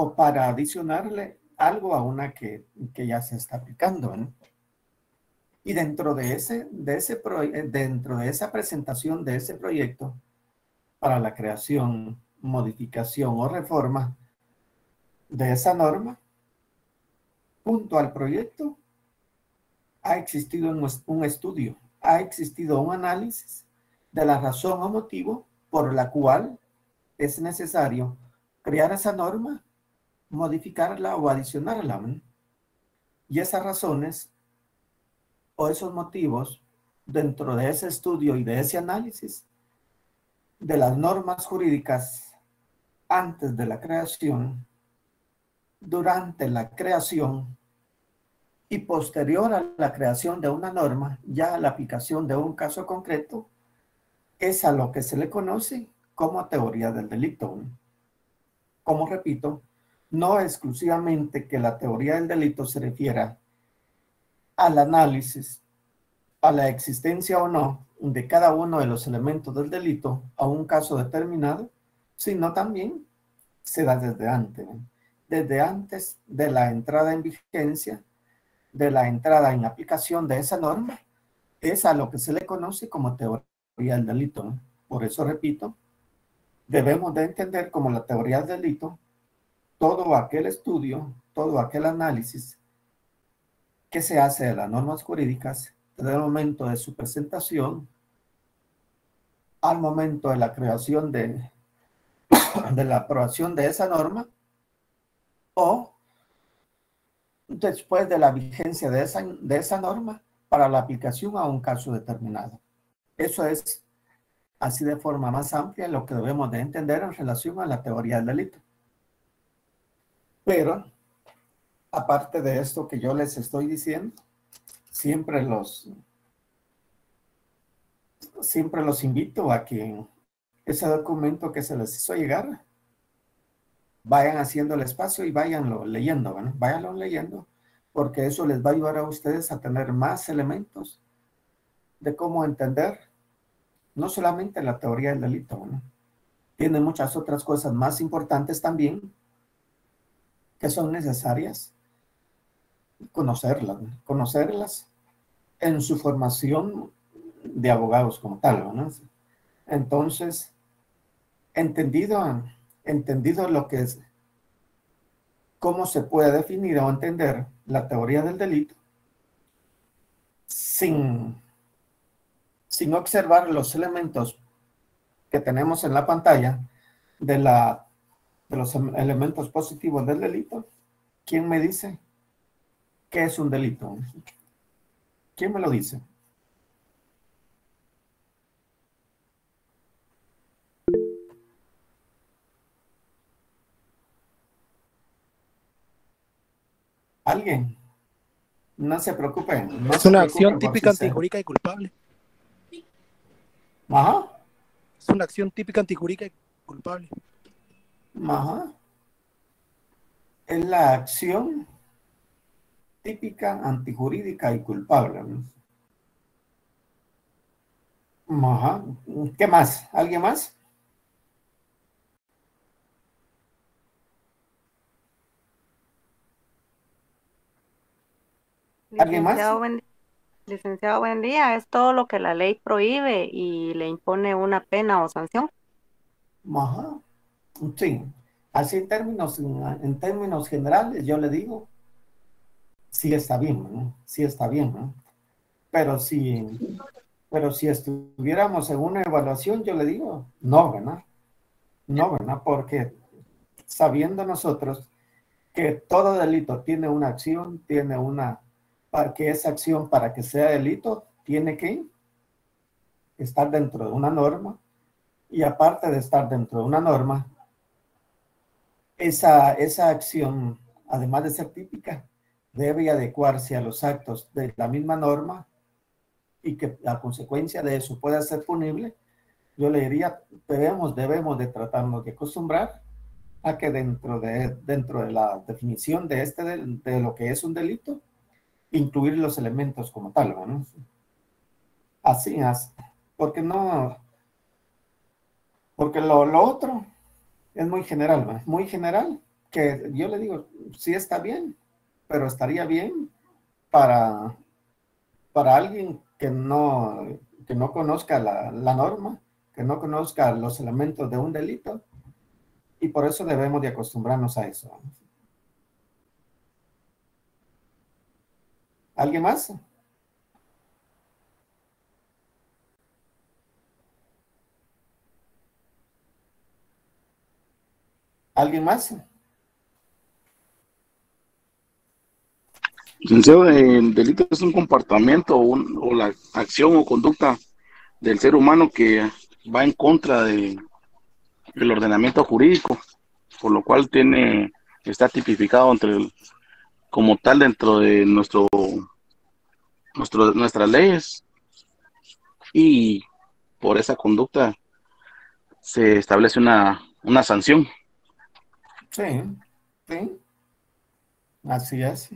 o para adicionarle algo a una que ya se está aplicando, ¿no? Y dentro de esa presentación de ese proyecto para la creación, modificación o reforma de esa norma, junto al proyecto, ha existido un estudio, ha existido un análisis de la razón o motivo por la cual es necesario crear esa norma, modificarla o adicionarla, ¿no? Y esas razones o esos motivos dentro de ese estudio y de ese análisis de las normas jurídicas antes de la creación, durante la creación y posterior a la creación de una norma, ya a la aplicación de un caso concreto, es a lo que se le conoce como teoría del delito. Como repito, no exclusivamente que la teoría del delito se refiera al análisis, a la existencia o no de cada uno de los elementos del delito a un caso determinado, sino también se da desde antes de la entrada en vigencia, de la entrada en aplicación de esa norma, es a lo que se le conoce como teoría del delito, ¿no? Por eso repito, debemos de entender como la teoría del delito todo aquel estudio, todo aquel análisis que se hace de las normas jurídicas desde el momento de su presentación al momento de la creación de la aprobación de esa norma o después de la vigencia de esa norma para la aplicación a un caso determinado. Eso es así de forma más amplia lo que debemos de entender en relación a la teoría del delito. Pero, aparte de esto que yo les estoy diciendo, siempre los invito a que ese documento que se les hizo llegar, vayan haciendo el espacio y váyanlo leyendo, ¿no? Váyanlo leyendo, porque eso les va a ayudar a ustedes a tener más elementos de cómo entender no solamente la teoría del delito, ¿no? Tiene muchas otras cosas más importantes también que son necesarias conocerlas, ¿no? Conocerlas en su formación de abogados como tal, ¿no? Entonces, entendido lo que es, cómo se puede definir o entender la teoría del delito sin observar los elementos que tenemos en la pantalla de los elementos positivos del delito. ¿Quién me dice qué es un delito? ¿Quién me lo dice? ¿Alguien? No se preocupen, no Es se una acción preocupen por si típica se... antijurídica y culpable. Ajá, Es una acción típica antijurídica y culpable. ajá. Es la acción típica, antijurídica y culpable, ¿no? Ajá. ¿Qué más? ¿Alguien más? ¿Alguien más? Licenciado, buen día. Es todo lo que la ley prohíbe y le impone una pena o sanción. Ajá. Sí. Así en términos generales, yo le digo, sí está bien, ¿no? Sí está bien, ¿no? Pero si estuviéramos en una evaluación, yo le digo, no, ¿verdad? No, ¿verdad? Porque sabiendo nosotros que todo delito tiene una acción, para que esa acción, para que sea delito, tiene que estar dentro de una norma, y aparte de estar dentro de una norma, esa acción, además de ser típica, debe adecuarse a los actos de la misma norma y que la consecuencia de eso pueda ser punible. Yo le diría, debemos de tratarnos de acostumbrar a que dentro de la definición de lo que es un delito, incluir los elementos como tal, ¿no? Así es, porque no, porque lo otro es muy general, ¿no? Muy general, que yo le digo, sí está bien, pero estaría bien para alguien que no conozca la norma, que no conozca los elementos de un delito, y por eso debemos de acostumbrarnos a eso. ¿Alguien más? ¿Alguien más? Licenciado, el delito es un comportamiento o la acción o conducta del ser humano que va en contra del ordenamiento jurídico, por lo cual está tipificado como tal dentro de nuestras leyes, y por esa conducta se establece una sanción. Sí, sí, así es.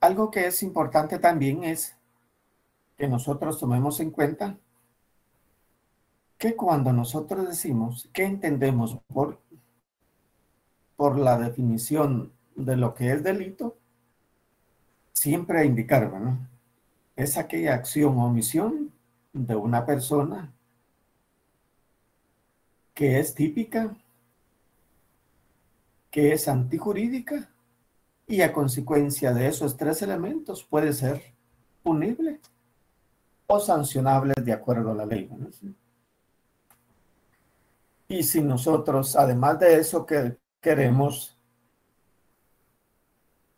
Algo que es importante también es que nosotros tomemos en cuenta que cuando nosotros decimos qué entendemos por la definición de lo que es delito, siempre indicar, ¿no? Es aquella acción o omisión de una persona que es típica, que es antijurídica, y a consecuencia de esos tres elementos puede ser punible o sancionable de acuerdo a la ley, ¿no? Y si nosotros, además de eso, que queremos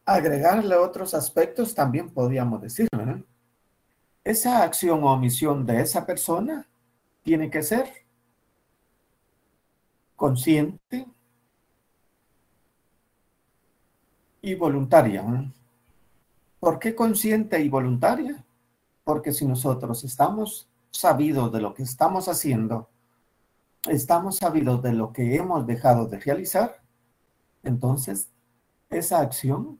agregarle otros aspectos, también podríamos decir, ¿no? Esa acción o omisión de esa persona tiene que ser consciente y voluntaria, ¿no? ¿Por qué consciente y voluntaria? Porque si nosotros estamos sabidos de lo que estamos haciendo, estamos sabidos de lo que hemos dejado de realizar, entonces esa acción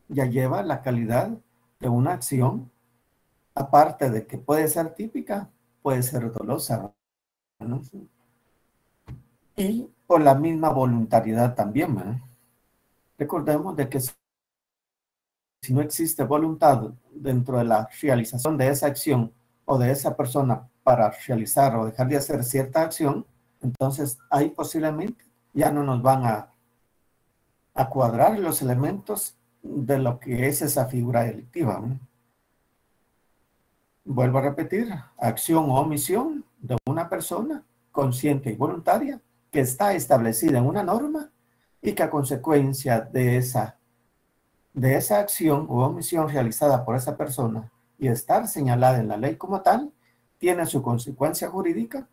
ya lleva la calidad de una acción, aparte de que puede ser típica, puede ser dolosa, ¿no? Y por la misma voluntariedad también, ¿no? Recordemos de que si no existe voluntad dentro de la realización de esa acción o de esa persona para realizar o dejar de hacer cierta acción, entonces ahí posiblemente ya no nos van a cuadrar los elementos de lo que es esa figura delictiva, ¿no? Vuelvo a repetir, acción o omisión de una persona consciente y voluntaria que está establecida en una norma y que a consecuencia de esa acción o omisión realizada por esa persona y estar señalada en la ley como tal, tiene su consecuencia jurídica,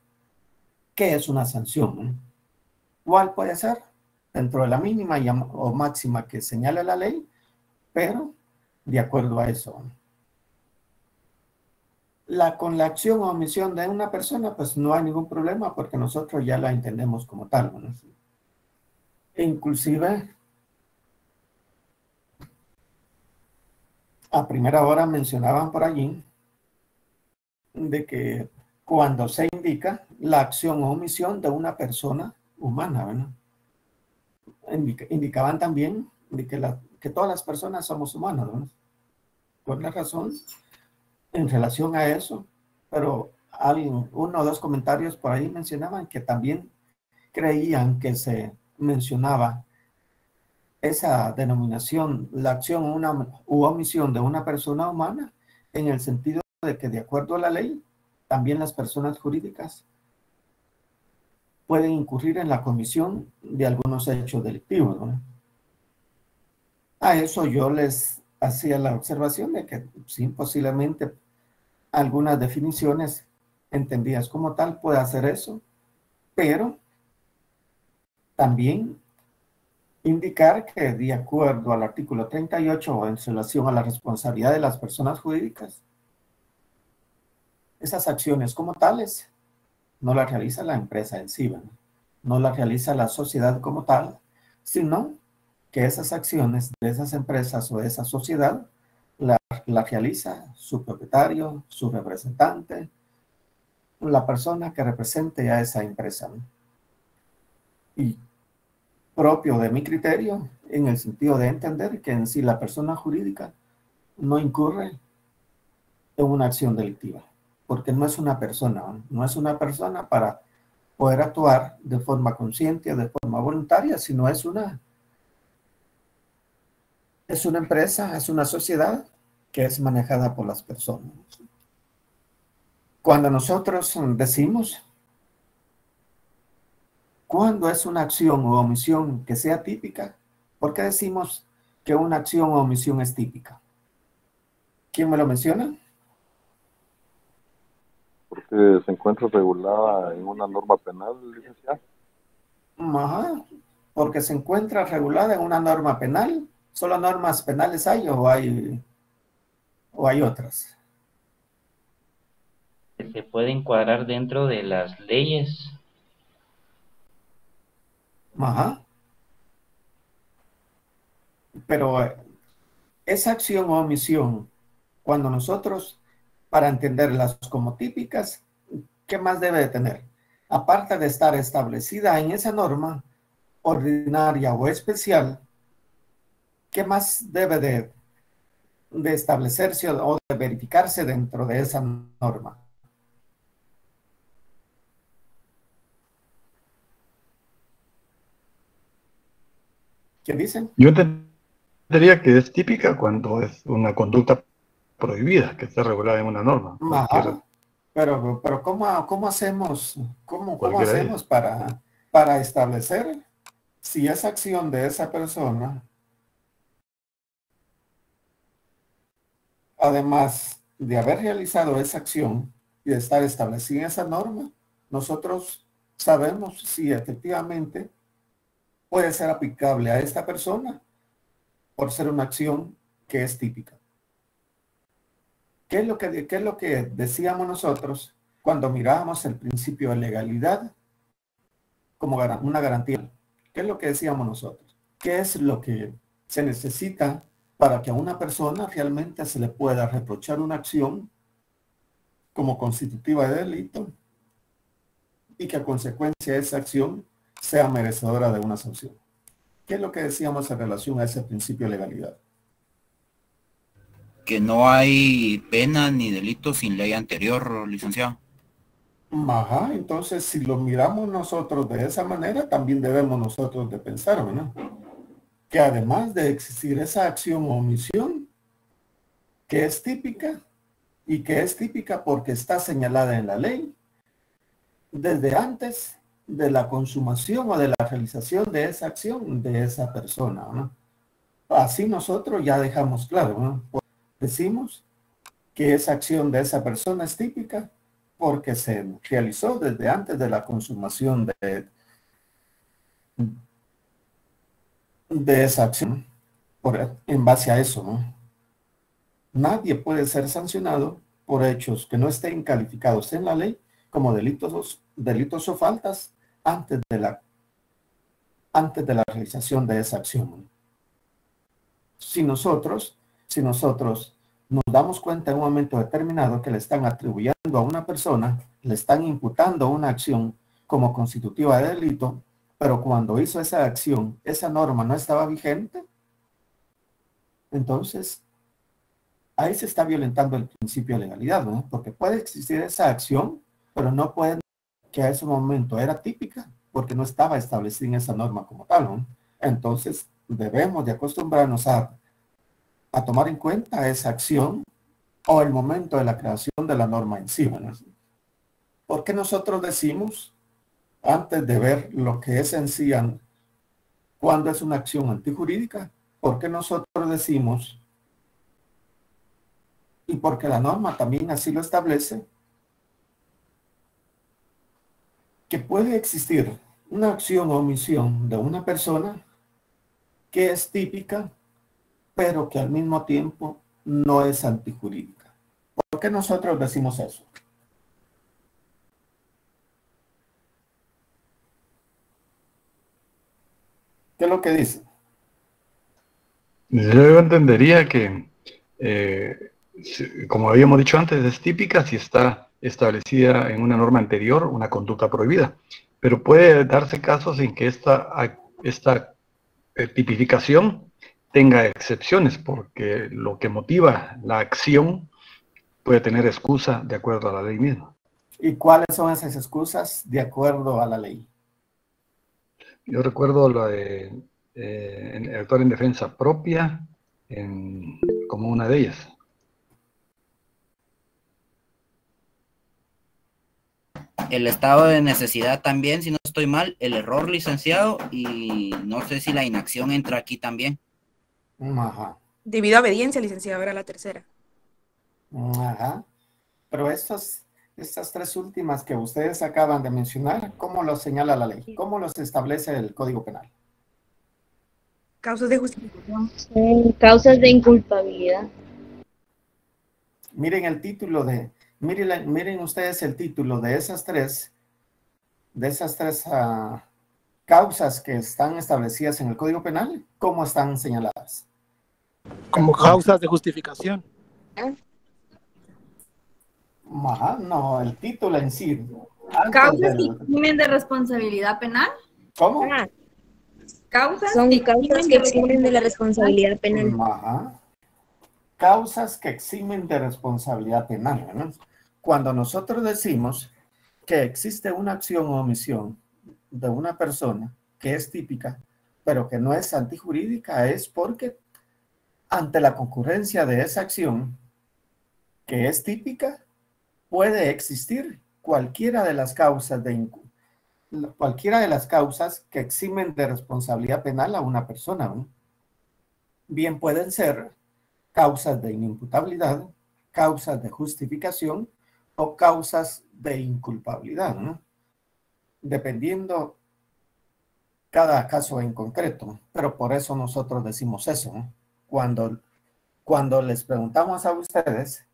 que es una sanción, ¿no? ¿Cuál puede ser? Dentro de la mínima o máxima que señala la ley, pero de acuerdo a eso. Con la acción o omisión de una persona, pues no hay ningún problema porque nosotros ya la entendemos como tal, ¿no? E inclusive, a primera hora mencionaban por allí de que cuando se indica la acción o omisión de una persona humana, ¿verdad? Indicaban también de que todas las personas somos humanas, ¿verdad? Por la razón en relación a eso, pero uno o dos comentarios por ahí mencionaban que también creían que se mencionaba esa denominación, la acción u omisión de una persona humana, en el sentido de que de acuerdo a la ley, también las personas jurídicas pueden incurrir en la comisión de algunos hechos delictivos, ¿no? A eso yo les hacía la observación de que sí, posiblemente algunas definiciones entendidas como tal puede hacer eso, pero también indicar que de acuerdo al artículo 38 en relación a la responsabilidad de las personas jurídicas, esas acciones como tales no las realiza la empresa en sí, no las realiza la sociedad como tal, sino que esas acciones de esas empresas o de esa sociedad la realiza su propietario, su representante, la persona que represente a esa empresa, ¿no? Y propio de mi criterio, en el sentido de entender que en sí la persona jurídica no incurre en una acción delictiva, porque no es una persona, ¿no? No es una persona para poder actuar de forma consciente, de forma voluntaria, sino es una empresa, es una sociedad que es manejada por las personas. Cuando nosotros decimos, ¿cuándo es una acción o omisión que sea típica? ¿Por qué decimos que una acción o omisión es típica? ¿Quién me lo menciona? Porque se encuentra regulada en una norma penal, licenciado. Ajá, porque se encuentra regulada en una norma penal. ¿Solo normas penales hay o hay otras? Se puede encuadrar dentro de las leyes. Ajá. Pero esa acción o omisión, cuando nosotros, para entenderlas como típicas, ¿qué más debe de tener? Aparte de estar establecida en esa norma ordinaria o especial, ¿qué más debe de establecerse o de verificarse dentro de esa norma? ¿Qué dicen? Yo entendería que es típica cuando es una conducta prohibida, que está regulada en una norma. Ajá. Pero ¿cómo hacemos, cómo Cualquiera hacemos para establecer si esa acción de esa persona, además de haber realizado esa acción y de estar establecida esa norma, nosotros sabemos si efectivamente puede ser aplicable a esta persona por ser una acción que es típica? ¿Qué es lo que decíamos nosotros cuando mirábamos el principio de legalidad como una garantía? ¿Qué es lo que decíamos nosotros? ¿Qué es lo que se necesita para que a una persona realmente se le pueda reprochar una acción como constitutiva de delito y que a consecuencia de esa acción sea merecedora de una sanción? ¿Qué es lo que decíamos en relación a ese principio de legalidad? Que no hay pena ni delito sin ley anterior, licenciado. Ajá, entonces si lo miramos nosotros de esa manera, también debemos nosotros de pensar, ¿no? Que además de existir esa acción o omisión, que es típica, y que es típica porque está señalada en la ley, desde antes de la consumación o de la realización de esa acción de esa persona, ¿no? Así nosotros ya dejamos claro, ¿no? Decimos que esa acción de esa persona es típica porque se realizó desde antes de la consumación de esa acción. En base a eso, ¿no? Nadie puede ser sancionado por hechos que no estén calificados en la ley como delitos o faltas antes de la realización de esa acción. Si nosotros nos damos cuenta en un momento determinado que le están atribuyendo a una persona, le están imputando una acción como constitutiva de delito, pero cuando hizo esa acción, esa norma no estaba vigente, entonces ahí se está violentando el principio de legalidad, ¿no? Porque puede existir esa acción, pero no puede que a ese momento era típica, porque no estaba establecida en esa norma como tal, ¿no? Entonces debemos de acostumbrarnos a tomar en cuenta esa acción o el momento de la creación de la norma en sí, ¿no? ¿Por qué nosotros decimos, antes de ver lo que es en sí, cuando es una acción antijurídica, por qué nosotros decimos, y porque la norma también así lo establece, que puede existir una acción o omisión de una persona que es típica, pero que al mismo tiempo no es antijurídica? ¿Por qué nosotros decimos eso? ¿Qué es lo que dice? Yo entendería que, como habíamos dicho antes, es típica si está establecida en una norma anterior, una conducta prohibida. Pero puede darse casos en que esta tipificación tenga excepciones, porque lo que motiva la acción puede tener excusa de acuerdo a la ley misma. ¿Y cuáles son esas excusas de acuerdo a la ley? Yo recuerdo lo de actuar en defensa propia como una de ellas. El estado de necesidad también, si no estoy mal, el error, licenciado, y no sé si la inacción entra aquí también. Ajá. Debido a obediencia, licenciado, era la tercera. Ajá. Pero estas tres últimas que ustedes acaban de mencionar, ¿cómo lo señala la ley? ¿Cómo los establece el Código Penal? Causas de justificación. Son causas de inculpabilidad. Miren el título miren ustedes el título de esas tres causas que están establecidas en el Código Penal, ¿cómo están señaladas? Como causas de justificación. Ajá, no, el título en sí. ¿Causas que eximen de responsabilidad penal? ¿Cómo? ¿Causas? Son causas que eximen de la responsabilidad penal. Ajá. Causas que eximen de responsabilidad penal, ¿no? Cuando nosotros decimos que existe una acción o omisión de una persona que es típica, pero que no es antijurídica, es porque ante la concurrencia de esa acción que es típica, puede existir cualquiera de las causas que eximen de responsabilidad penal a una persona, ¿no? Bien pueden ser causas de inimputabilidad, causas de justificación o causas de inculpabilidad, ¿no? Dependiendo cada caso en concreto, pero por eso nosotros decimos eso, ¿no? Cuando les preguntamos a ustedes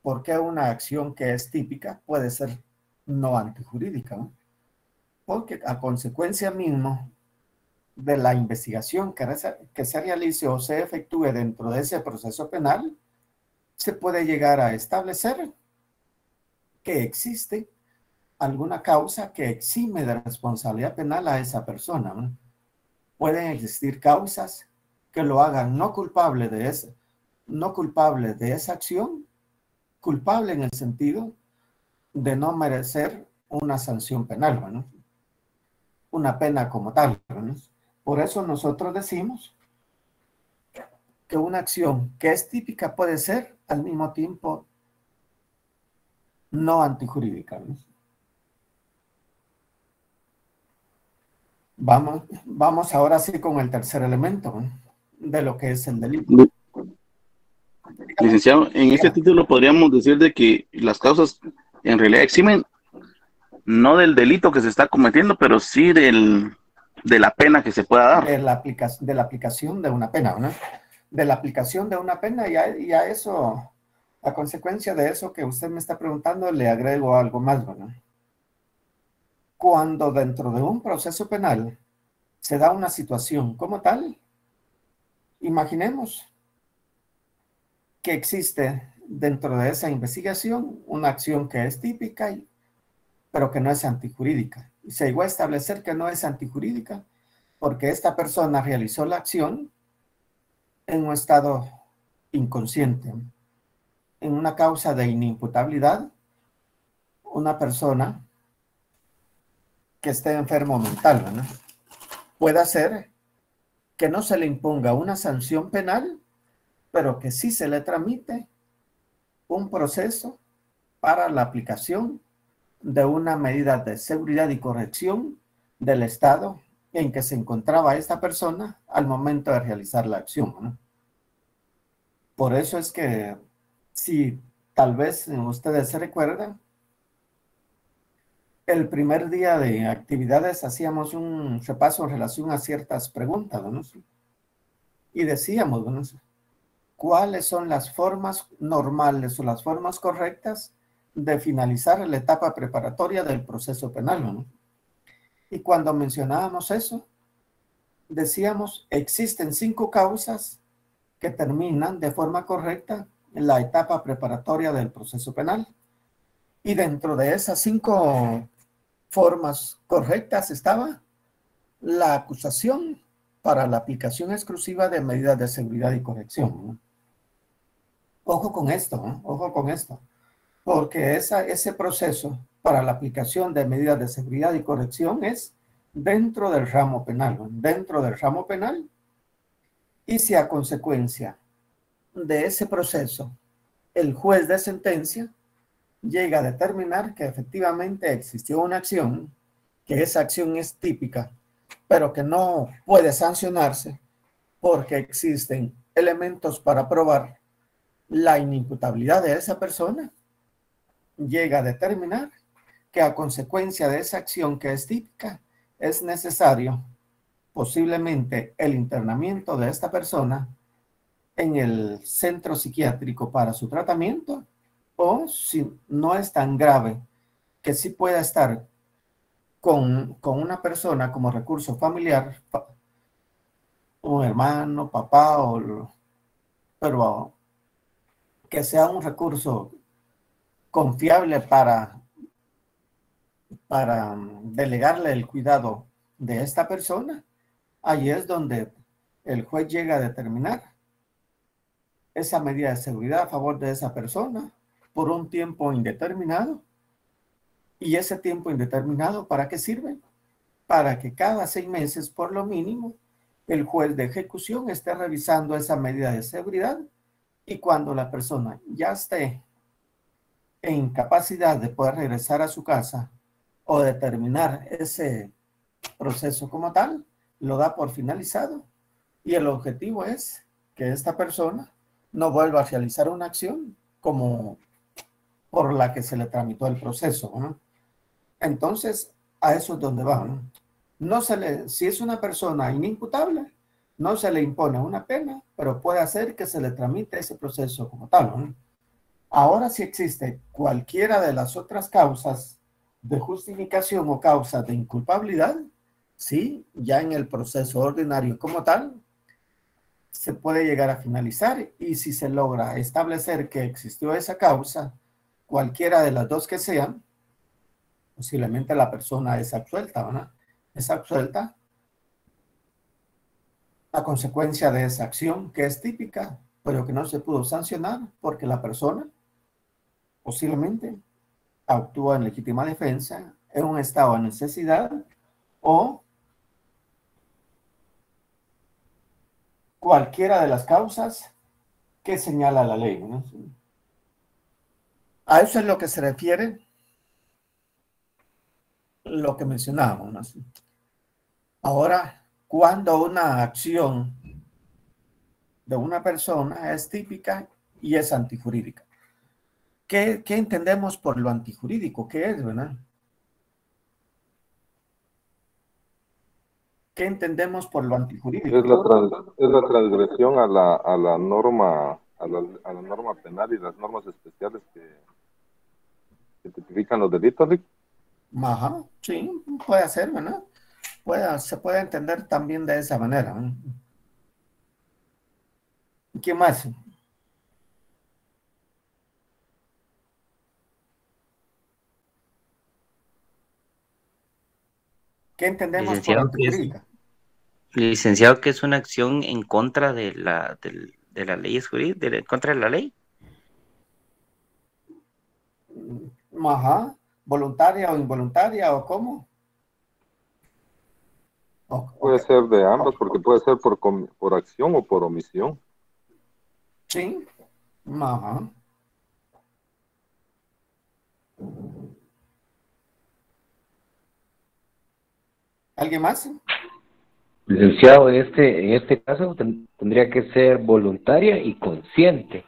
por qué una acción que es típica puede ser no antijurídica, ¿no? Porque a consecuencia mismo de la investigación que se realice o se efectúe dentro de ese proceso penal, se puede llegar a establecer que existe alguna causa que exime de responsabilidad penal a esa persona, ¿no? Pueden existir causas que lo hagan no culpable de esa acción, culpable en el sentido de no merecer una sanción penal, ¿no? Una pena como tal, ¿no? Por eso nosotros decimos que una acción que es típica puede ser al mismo tiempo no antijurídica, ¿no? Vamos ahora sí con el tercer elemento, ¿no?, de lo que es el delito. Licenciado, en este título podríamos decir de que las causas en realidad eximen no del delito que se está cometiendo, pero sí de la pena que se pueda dar. De la aplicación de una pena, ¿no? De la aplicación de una pena, y a eso, a consecuencia de eso que usted me está preguntando, le agrego algo más, ¿no? Cuando dentro de un proceso penal se da una situación como tal, imaginemos que existe dentro de esa investigación una acción que es típica, pero que no es antijurídica. Y se llegó a establecer que no es antijurídica porque esta persona realizó la acción en un estado inconsciente, en una causa de inimputabilidad. Una persona que esté enfermo mental, ¿no?, puede hacer que no se le imponga una sanción penal, pero que sí se le tramite un proceso para la aplicación de una medida de seguridad y corrección del estado en que se encontraba esta persona al momento de realizar la acción, ¿no? Por eso es que, si tal vez ustedes se recuerdan, el primer día de actividades hacíamos un repaso en relación a ciertas preguntas, ¿no? Y decíamos, ¿no?, ¿cuáles son las formas normales o las formas correctas de finalizar la etapa preparatoria del proceso penal, ¿no? Y cuando mencionábamos eso, decíamos, existen 5 causas que terminan de forma correcta en la etapa preparatoria del proceso penal. Y dentro de esas 5 formas correctas estaba la acusación para la aplicación exclusiva de medidas de seguridad y corrección, ¿no? Ojo con esto, ¿no? Ojo con esto, porque ese proceso para la aplicación de medidas de seguridad y corrección es dentro del ramo penal, ¿no? Dentro del ramo penal, y si a consecuencia de ese proceso el juez de sentencia llega a determinar que efectivamente existió una acción, que esa acción es típica, pero que no puede sancionarse porque existen elementos para probar la inimputabilidad de esa persona, llega a determinar que a consecuencia de esa acción que es típica, es necesario posiblemente el internamiento de esta persona en el centro psiquiátrico para su tratamiento, o si no es tan grave, que sí pueda estar con una persona como recurso familiar, un hermano, papá, pero que sea un recurso confiable para delegarle el cuidado de esta persona. Ahí es donde el juez llega a determinar esa medida de seguridad a favor de esa persona por un tiempo indeterminado. ¿Y ese tiempo indeterminado para qué sirve? Para que cada 6 meses, por lo mínimo, el juez de ejecución esté revisando esa medida de seguridad, y cuando la persona ya esté en capacidad de poder regresar a su casa o de terminar ese proceso como tal, lo da por finalizado, y el objetivo es que esta persona no vuelva a realizar una acción como por la que se le tramitó el proceso, ¿no? Entonces, a eso es donde va, ¿no? Si es una persona inimputable, no se le impone una pena, pero puede hacer que se le tramite ese proceso como tal, ¿no? Ahora, si existe cualquiera de las otras causas de justificación o causas de inculpabilidad, sí, ya en el proceso ordinario como tal, se puede llegar a finalizar, y si se logra establecer que existió esa causa, cualquiera de las dos que sean, posiblemente la persona es absuelta, ¿verdad? Es absuelta a consecuencia de esa acción que es típica, pero que no se pudo sancionar porque la persona posiblemente actúa en legítima defensa, en un estado de necesidad, o cualquiera de las causas que señala la ley, ¿no? A eso es lo que se refiere lo que mencionábamos, ¿no? Ahora, cuando una acción de una persona es típica y es antijurídica, ¿qué entendemos por lo antijurídico? ¿Qué es, verdad? ¿Qué entendemos por lo antijurídico? Es la transgresión a la norma, a la norma penal y las normas especiales que tipifican los delitos, Rick. Ajá, sí, puede ser, ¿verdad? Se puede entender también de esa manera, ¿no? ¿Qué más? ¿Qué entendemos por antijurídica? Licenciado, que es una acción en contra de las leyes jurídicas, en contra de la ley. Ajá, voluntaria o involuntaria, ¿o cómo? Puede ser de ambas, porque puede ser por acción o por omisión. Sí, ajá. ¿Alguien más? Licenciado, en este caso tendría que ser voluntaria y consciente.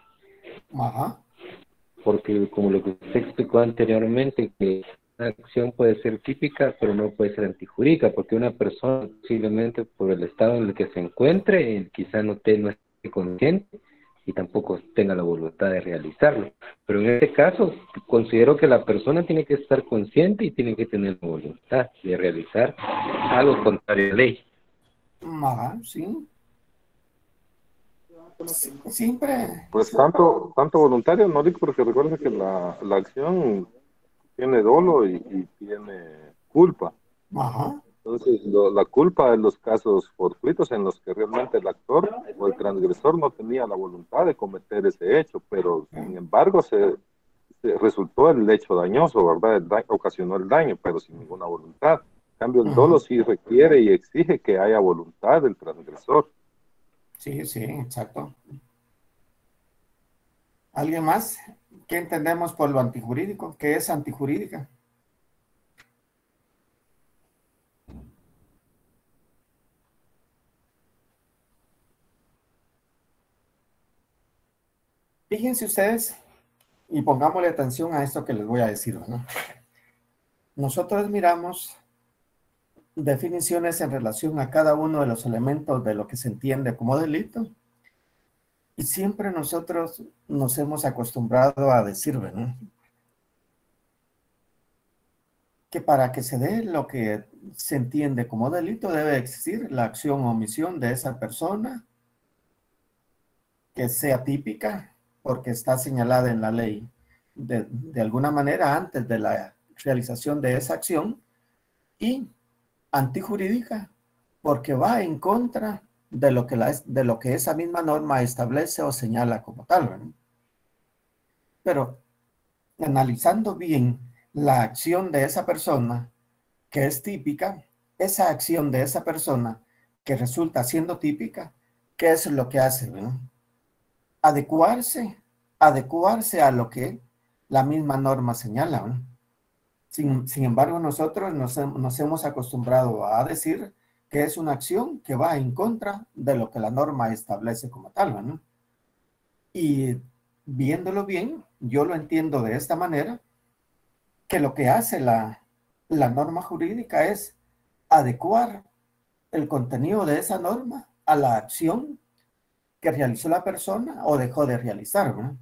Ajá. Porque como lo que usted explicó anteriormente, que una acción puede ser típica, pero no puede ser antijurídica, porque una persona posiblemente por el estado en el que se encuentre, quizá no esté consciente y tampoco tenga la voluntad de realizarlo. Pero en este caso, considero que la persona tiene que estar consciente y tiene que tener la voluntad de realizar algo contrario a la ley. Ajá, sí. Siempre. Pues tanto voluntario, no, Rick, porque recuerda que la acción tiene dolo y tiene culpa. Ajá. Entonces, la culpa en los casos fortuitos en los que realmente el actor o el transgresor no tenía la voluntad de cometer ese hecho, pero sin embargo se resultó el hecho dañoso, ¿verdad? Ocasionó el daño, pero sin ninguna voluntad. En cambio, el dolo sí requiere y exige que haya voluntad del transgresor. Sí, sí, exacto. ¿Alguien más? ¿Qué entendemos por lo antijurídico? ¿Qué es antijurídica? Fíjense ustedes y pongámosle atención a esto que les voy a decir, ¿no? Nosotros miramos definiciones en relación a cada uno de los elementos de lo que se entiende como delito y siempre nosotros nos hemos acostumbrado a decir, ¿no?, que para que se dé lo que se entiende como delito debe existir la acción o omisión de esa persona que sea típica porque está señalada en la ley de alguna manera antes de la realización de esa acción, y antijurídica porque va en contra de lo que esa misma norma establece o señala como tal, ¿no? Pero analizando bien la acción de esa persona que es típica, esa acción de esa persona que resulta siendo típica, ¿qué es lo que hace, ¿no? Adecuarse a lo que la misma norma señala, ¿no? Sin embargo, nosotros nos hemos acostumbrado a decir que es una acción que va en contra de lo que la norma establece como tal, ¿no? Y viéndolo bien, yo lo entiendo de esta manera, que lo que hace la norma jurídica es adecuar el contenido de esa norma a la acción que realizó la persona o dejó de realizar, ¿no?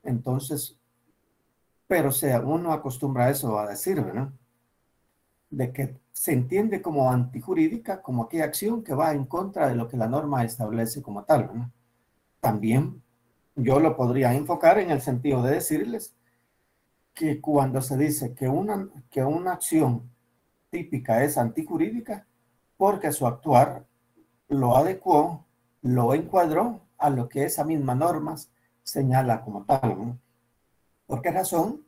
Entonces, pero uno acostumbra a eso, a decir, ¿no?, de que se entiende como antijurídica, como aquella acción que va en contra de lo que la norma establece como tal, ¿no? También yo lo podría enfocar en el sentido de decirles que cuando se dice que una acción típica es antijurídica, porque su actuar lo adecuó, lo encuadró a lo que esa misma norma señala como tal, ¿no? ¿Por qué razón?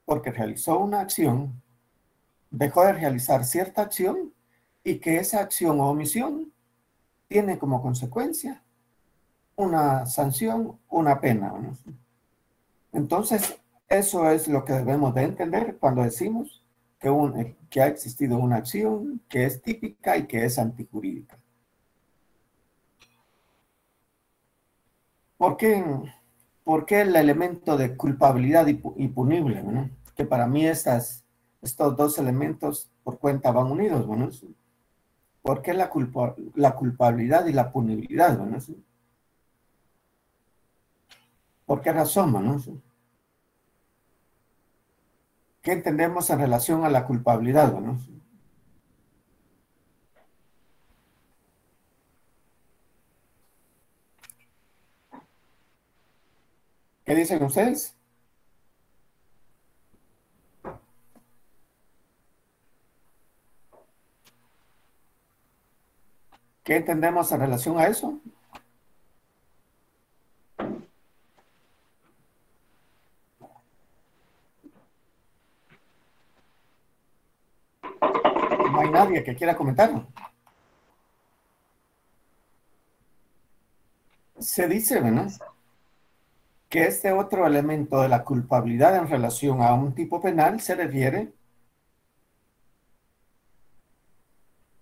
Porque realizó una acción, dejó de realizar cierta acción y que esa acción o omisión tiene como consecuencia una sanción, una pena, ¿no? Entonces, eso es lo que debemos de entender cuando decimos que ha existido una acción que es típica y que es antijurídica. ¿Por qué el elemento de culpabilidad y punible, ¿no? Que para mí estos dos elementos por cuenta van unidos, ¿no? ¿Por qué la culpabilidad y la punibilidad, ¿no? ¿Por qué razón, no? ¿Qué entendemos en relación a la culpabilidad, no? ¿Qué dicen ustedes? ¿Qué entendemos en relación a eso? No hay nadie que quiera comentarlo. Se dice, ¿verdad?, que este otro elemento de la culpabilidad en relación a un tipo penal se refiere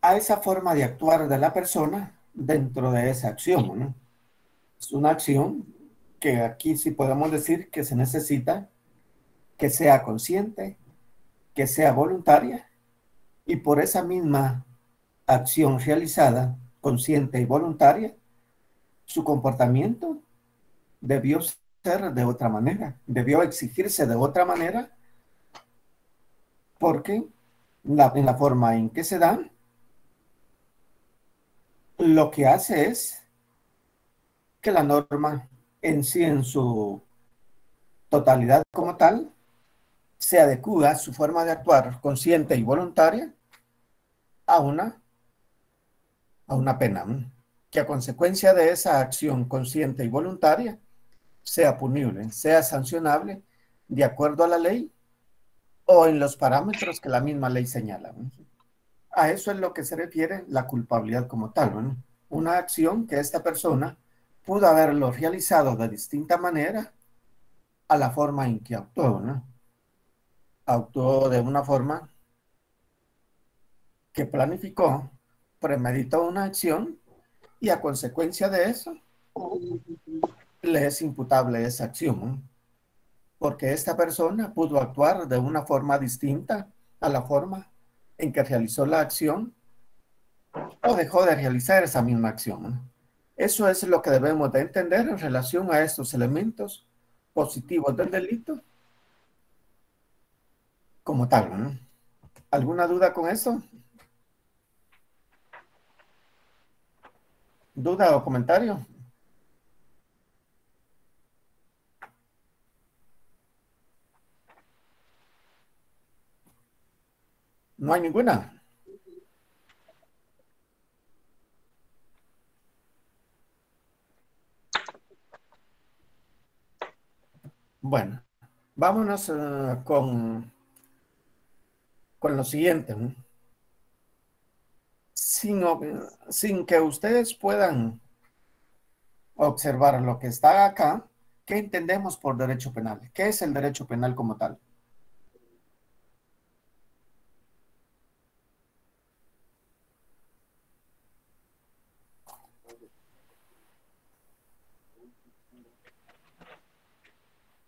a esa forma de actuar de la persona dentro de esa acción, ¿no? Es una acción que aquí sí podemos decir que se necesita que sea consciente, que sea voluntaria, y por esa misma acción realizada, consciente y voluntaria, su comportamiento debió ser de otra manera, debió exigirse de otra manera, porque en la forma en que se da, lo que hace es que la norma en sí, en su totalidad como tal, se adecua su forma de actuar consciente y voluntaria a una pena, que a consecuencia de esa acción consciente y voluntaria sea punible, sea sancionable de acuerdo a la ley o en los parámetros que la misma ley señala. A eso es lo que se refiere la culpabilidad como tal, ¿no? Una acción que esta persona pudo haberlo realizado de distinta manera a la forma en que actuó, ¿no? Actuó de una forma que planificó, premeditó una acción y a consecuencia de eso le es imputable esa acción, ¿no? Porque esta persona pudo actuar de una forma distinta a la forma en que realizó la acción o dejó de realizar esa misma acción, ¿no? Eso es lo que debemos de entender en relación a estos elementos positivos del delito como tal, ¿no? ¿Alguna duda con eso? ¿Duda o comentario? ¿No hay ninguna? Bueno, vámonos con lo siguiente, ¿no? Sin que ustedes puedan observar lo que está acá, ¿qué entendemos por derecho penal? ¿Qué es el derecho penal como tal?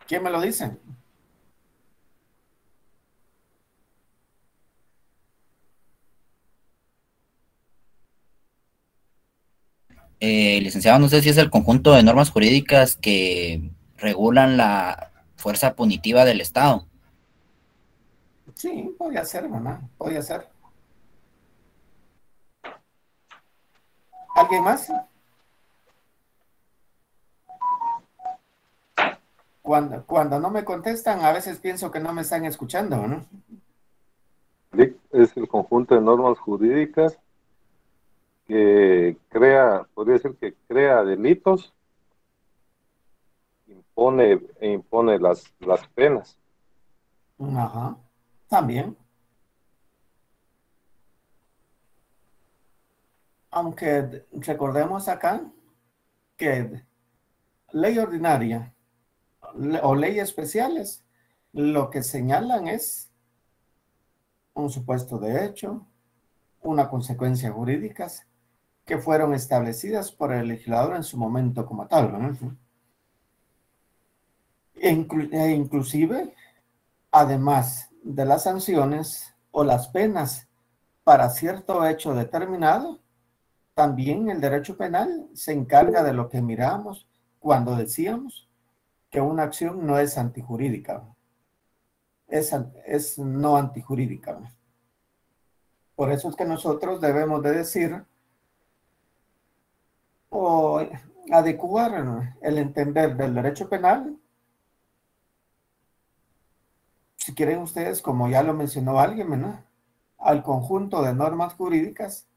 ¿Quién me lo dice? Licenciado, no sé si es el conjunto de normas jurídicas que regulan la fuerza punitiva del Estado. Sí, podría ser, mamá, podría ser. ¿Alguien más? Cuando no me contestan, a veces pienso que no me están escuchando, ¿no? Es el conjunto de normas jurídicas que crea, podría decir que crea delitos, impone las penas. Ajá, también. Aunque recordemos acá que ley ordinaria o leyes especiales, lo que señalan es un supuesto de hecho, una consecuencia jurídicas que fueron establecidas por el legislador en su momento como tal, ¿no? Inclusive, además de las sanciones o las penas para cierto hecho determinado, también el derecho penal se encarga de lo que miramos cuando decíamos que una acción no es antijurídica, es no antijurídica. Por eso es que nosotros debemos de decir o adecuar el entender del derecho penal, si quieren ustedes, como ya lo mencionó alguien, ¿no?, al conjunto de normas jurídicas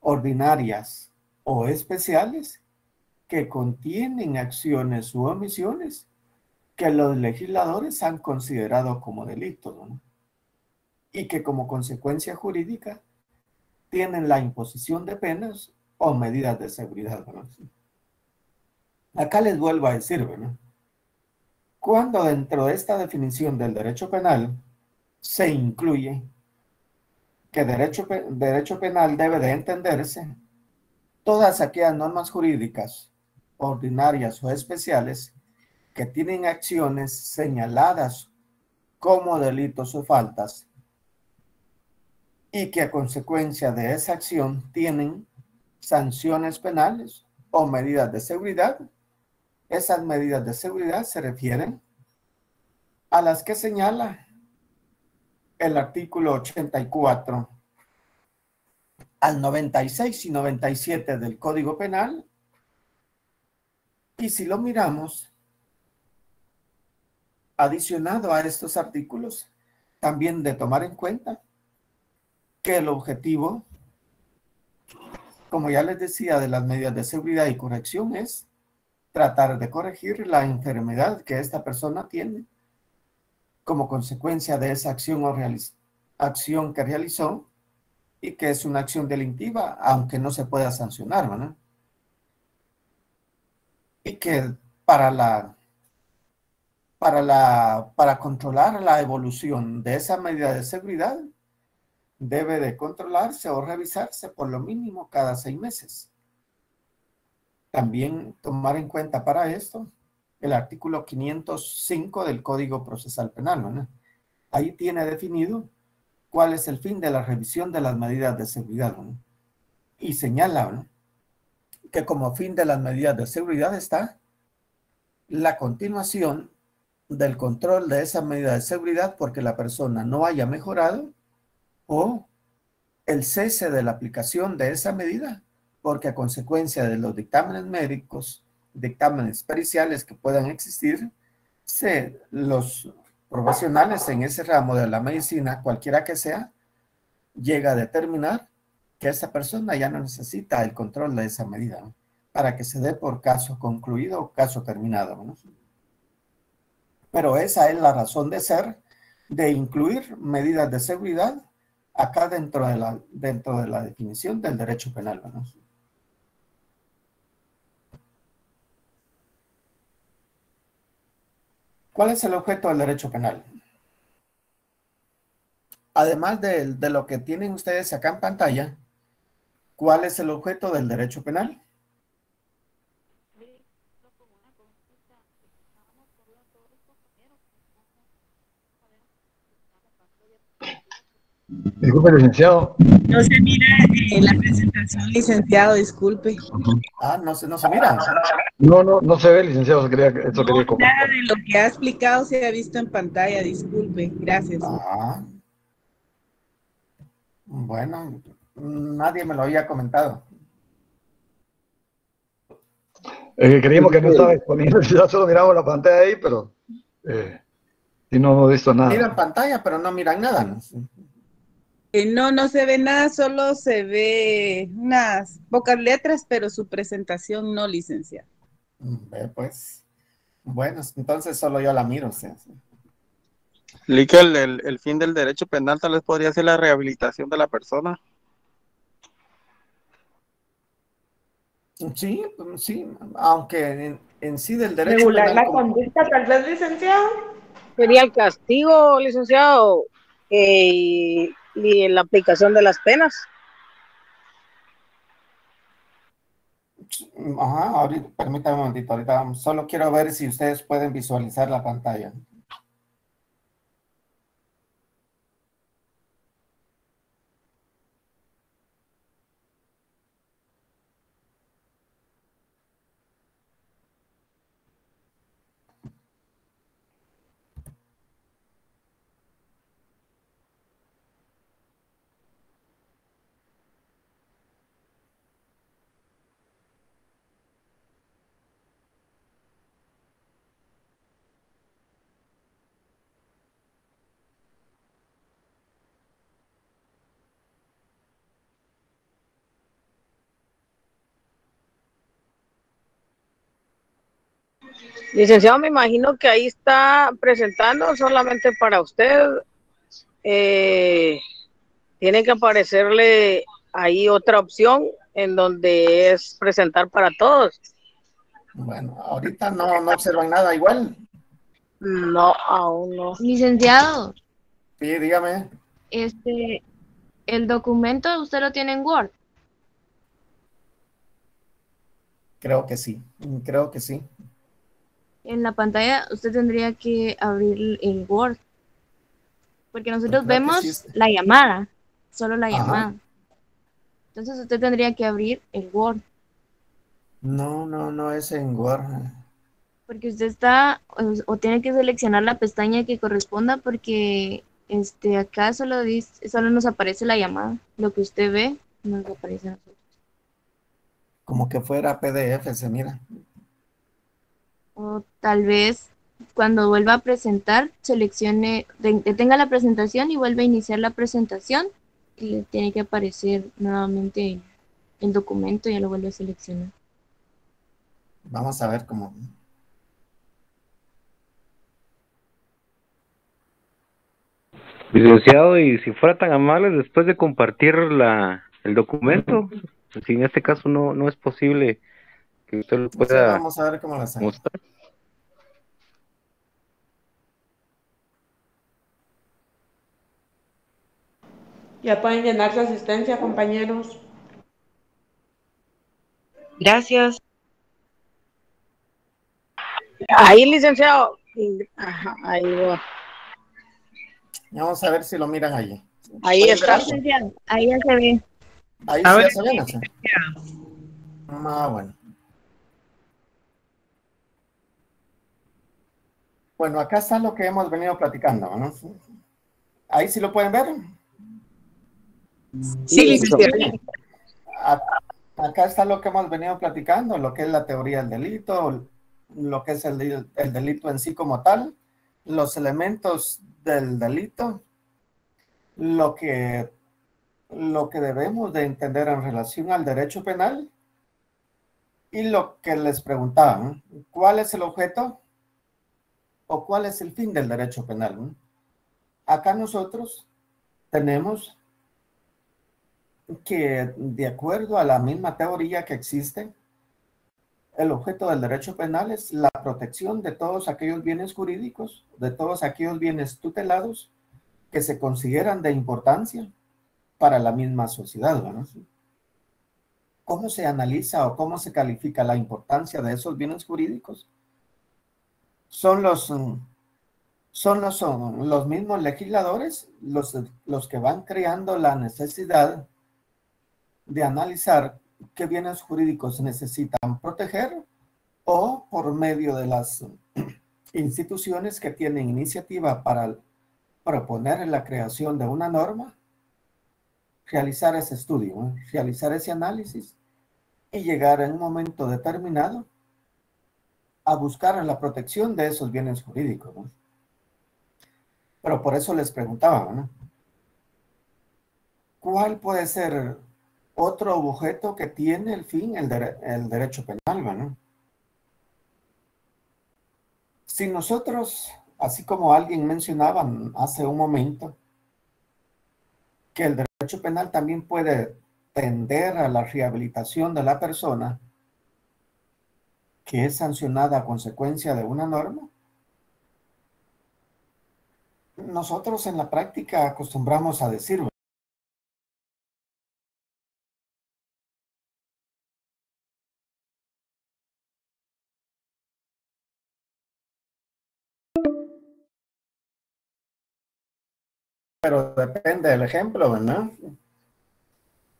ordinarias o especiales que contienen acciones u omisiones que los legisladores han considerado como delitos, ¿no?, y que como consecuencia jurídica tienen la imposición de penas o medidas de seguridad, ¿no? Acá les vuelvo a decir, ¿no?, cuando dentro de esta definición del derecho penal se incluye que derecho penal debe de entenderse todas aquellas normas jurídicas ordinarias o especiales que tienen acciones señaladas como delitos o faltas y que a consecuencia de esa acción tienen sanciones penales o medidas de seguridad. Esas medidas de seguridad se refieren a las que señala el artículo 84 al 96 y 97 del Código Penal. Y si lo miramos, adicionado a estos artículos, también de tomar en cuenta que el objetivo, como ya les decía, de las medidas de seguridad y corrección es tratar de corregir la enfermedad que esta persona tiene como consecuencia de esa acción o acción que realizó y que es una acción delictiva, aunque no se pueda sancionar, ¿verdad? Y que para controlar la evolución de esa medida de seguridad, debe de controlarse o revisarse por lo mínimo cada 6 meses. También tomar en cuenta para esto el artículo 505 del Código Procesal Penal, ¿no? Ahí tiene definido cuál es el fin de la revisión de las medidas de seguridad, ¿no? Y señala, ¿no?, que como fin de las medidas de seguridad está la continuación del control de esa medida de seguridad porque la persona no haya mejorado, o el cese de la aplicación de esa medida porque a consecuencia de los dictámenes médicos, dictámenes periciales que puedan existir, los profesionales en ese ramo de la medicina, cualquiera que sea, llega a determinar que esa persona ya no necesita el control de esa medida, ¿no?, para que se dé por caso concluido o caso terminado, ¿no? Pero esa es la razón de ser de incluir medidas de seguridad acá dentro de la definición del derecho penal, ¿no? ¿Cuál es el objeto del derecho penal? Además de lo que tienen ustedes acá en pantalla, ¿cuál es el objeto del derecho penal? Disculpe, licenciado. No se mira la presentación, licenciado, disculpe. No se mira. No se ve, licenciado, eso quería comentar. Nada de lo que ha explicado se ha visto en pantalla, disculpe, gracias. Bueno, nadie me lo había comentado. Creímos que no estaba disponible, ya solo miramos la pantalla ahí, pero si no hemos visto nada. Miran pantalla, pero no miran nada, ¿no? No se ve nada, solo se ve unas pocas letras, pero su presentación no, licenciado. Pues, bueno, entonces solo yo la miro, o sea. Lique, el fin del derecho penal tal vez podría ser la rehabilitación de la persona. Sí, aunque en sí del derecho regular penal la conducta, tal vez, licenciado. Sería el castigo, licenciado, y la aplicación de las penas. Ajá, ahorita, permítame un momentito, ahorita vamos. Solo quiero ver si ustedes pueden visualizar la pantalla. Licenciado, me imagino que ahí está presentando solamente para usted. Tiene que aparecerle ahí otra opción en donde es presentar para todos. Bueno, ahorita no observan nada igual. No, aún no. Licenciado. Sí, dígame. El documento usted lo tiene en Word. Creo que sí. En la pantalla usted tendría que abrir el Word. Porque nosotros vemos la llamada, solo la llamada. Entonces usted tendría que abrir el Word. No es en Word. Porque usted está, o tiene que seleccionar la pestaña que corresponda porque acá solo nos aparece la llamada. Lo que usted ve no nos aparece a nosotros. Como que fuera PDF, se mira. O tal vez cuando vuelva a presentar, seleccione, detenga la presentación y vuelve a iniciar la presentación y le tiene que aparecer nuevamente el documento y ya lo vuelve a seleccionar. Vamos a ver cómo. Licenciado, y si fuera tan amable, después de compartir el documento, si en este caso no es posible que usted lo pueda vamos a ver cómo lo hacemos. mostrar. Ya pueden llenar su asistencia, compañeros. Gracias. Ahí, licenciado. Ajá, ahí va. Vamos a ver si lo miran allí. Ahí está. Ahí ya se ve. Ahí A sí ver, ya se ve, ¿no? Ah, bueno. Bueno, acá está lo que hemos venido platicando, ¿no? Ahí sí lo pueden ver. Sí, licenciado. Acá está lo que hemos venido platicando, lo que es la teoría del delito, lo que es el delito en sí como tal, los elementos del delito, lo que debemos de entender en relación al derecho penal y lo que les preguntaban, ¿cuál es el objeto o cuál es el fin del derecho penal? Acá nosotros tenemos que, de acuerdo a la misma teoría que existe, el objeto del derecho penal es la protección de todos aquellos bienes jurídicos, de todos aquellos bienes tutelados que se consideran de importancia para la misma sociedad, ¿no? ¿Cómo se analiza o cómo se califica la importancia de esos bienes jurídicos? Son los mismos legisladores los que van creando la necesidad de analizar qué bienes jurídicos necesitan proteger o por medio de las instituciones que tienen iniciativa para proponer la creación de una norma, realizar ese estudio, realizar ese análisis y llegar en un momento determinado a buscar la protección de esos bienes jurídicos, ¿no? Pero por eso les preguntaba, ¿no? ¿Cuál puede ser otro objeto que tiene el fin, el derecho penal, ¿no? Si nosotros, así como alguien mencionaba hace un momento, que el derecho penal también puede tender a la rehabilitación de la persona que es sancionada a consecuencia de una norma, nosotros en la práctica acostumbramos a decir, pero depende del ejemplo, ¿verdad?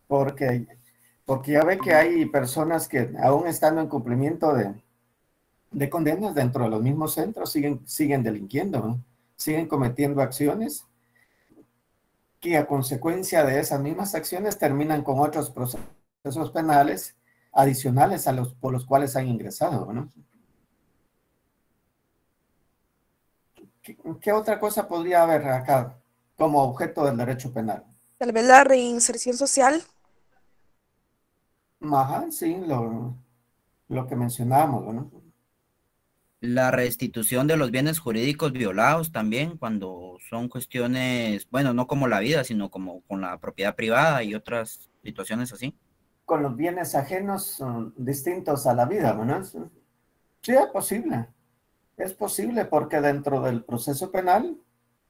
Porque ya ve que hay personas que aún estando en cumplimiento de condenas dentro de los mismos centros siguen delinquiendo, ¿no? Siguen cometiendo acciones que a consecuencia de esas mismas acciones terminan con otros procesos penales adicionales a por los cuales han ingresado, ¿no? ¿Qué otra cosa podría haber acá como objeto del derecho penal? Tal vez la reinserción social. Ajá, sí, lo que mencionábamos, ¿no? La restitución de los bienes jurídicos violados también, cuando son cuestiones, bueno, no como la vida, sino como con la propiedad privada y otras situaciones así. Con los bienes ajenos distintos a la vida, ¿no? Sí, es posible. Es posible porque dentro del proceso penal,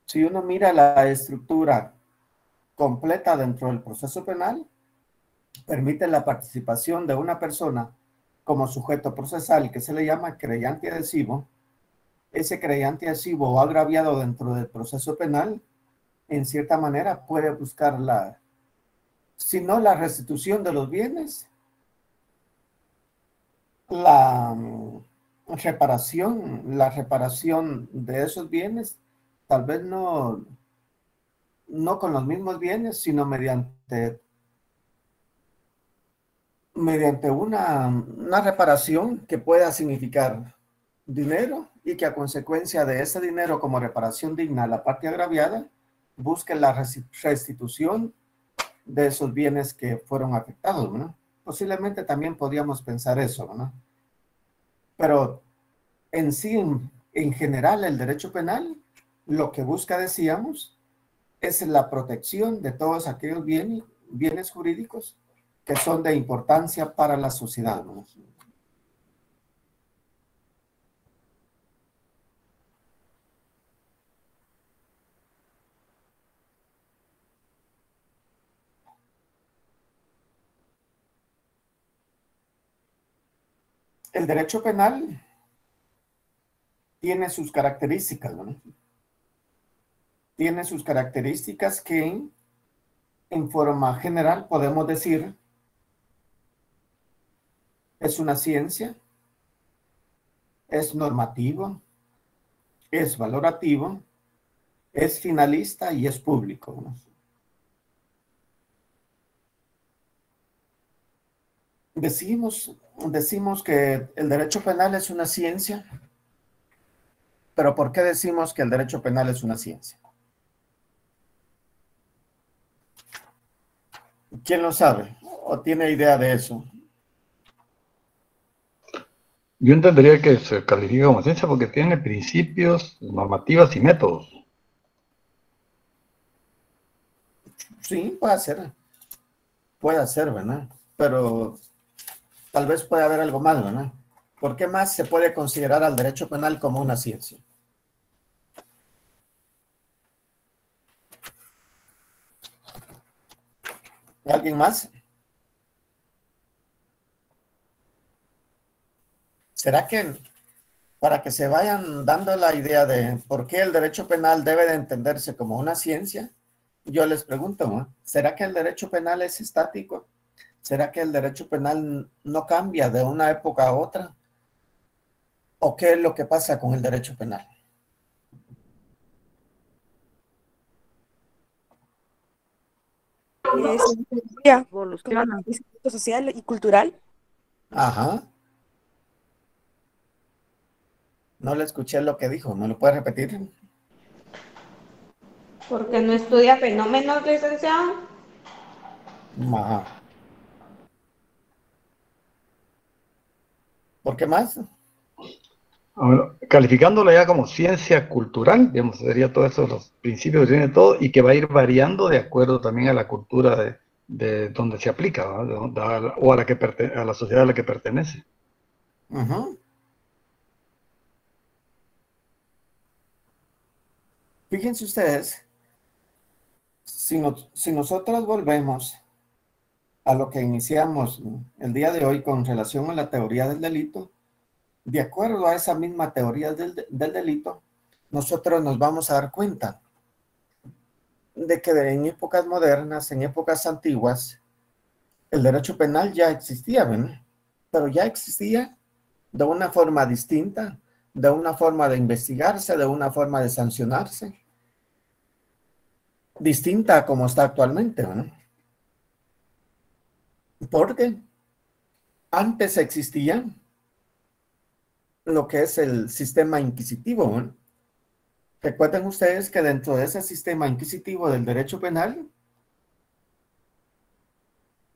si uno mira la estructura completa dentro del proceso penal, permite la participación de una persona como sujeto procesal que se le llama creyente adhesivo. Ese creyente adhesivo o agraviado dentro del proceso penal, en cierta manera puede buscar si no la restitución de los bienes, la reparación de esos bienes, tal vez no con los mismos bienes, sino mediante una reparación que pueda significar dinero y que a consecuencia de ese dinero como reparación digna a la parte agraviada, busque la restitución de esos bienes que fueron afectados, ¿no? Posiblemente también podríamos pensar eso, ¿no? Pero en sí, en general, el derecho penal, lo que busca, decíamos, es la protección de todos aquellos bienes jurídicos que son de importancia para la sociedad, ¿no? El derecho penal tiene sus características, ¿no? Tiene sus características que, en forma general, podemos decir, es una ciencia, es normativo, es valorativo, es finalista y es público, ¿no? Decimos que el derecho penal es una ciencia, pero ¿por qué decimos que el derecho penal es una ciencia? ¿Quién lo sabe o tiene idea de eso? Yo entendería que se califica como ciencia porque tiene principios, normativas y métodos. Sí, puede ser, ¿verdad? Pero tal vez puede haber algo más, ¿verdad? ¿Por qué más se puede considerar al derecho penal como una ciencia? ¿Alguien más? ¿Será que para que se vayan dando la idea de por qué el derecho penal debe de entenderse como una ciencia, yo les pregunto, ¿no? ¿Será que el derecho penal es estático? ¿Será que el derecho penal no cambia de una época a otra? ¿O qué es lo que pasa con el derecho penal? Evoluciona. Social y cultural. Ajá. No le escuché lo que dijo, ¿me lo puede repetir? Porque no estudia fenómenos, licenciado. Ajá. ¿Por qué más? Bueno, calificándola ya como ciencia cultural, digamos, sería todos esos los principios que tiene todo y que va a ir variando de acuerdo también a la cultura de donde se aplica, ¿verdad? O a la sociedad a la que pertenece. Uh-huh. Fíjense ustedes, si nosotros volvemos a lo que iniciamos el día de hoy con relación a la teoría del delito, de acuerdo a esa misma teoría del delito, nosotros nos vamos a dar cuenta de que en épocas modernas, en épocas antiguas, el derecho penal ya existía, ¿verdad? Pero ya existía de una forma distinta, de una forma de investigarse, de una forma de sancionarse, distinta a como está actualmente, ¿verdad? Porque antes existía lo que es el sistema inquisitivo, ¿verdad? Recuerden ustedes que dentro de ese sistema inquisitivo del derecho penal,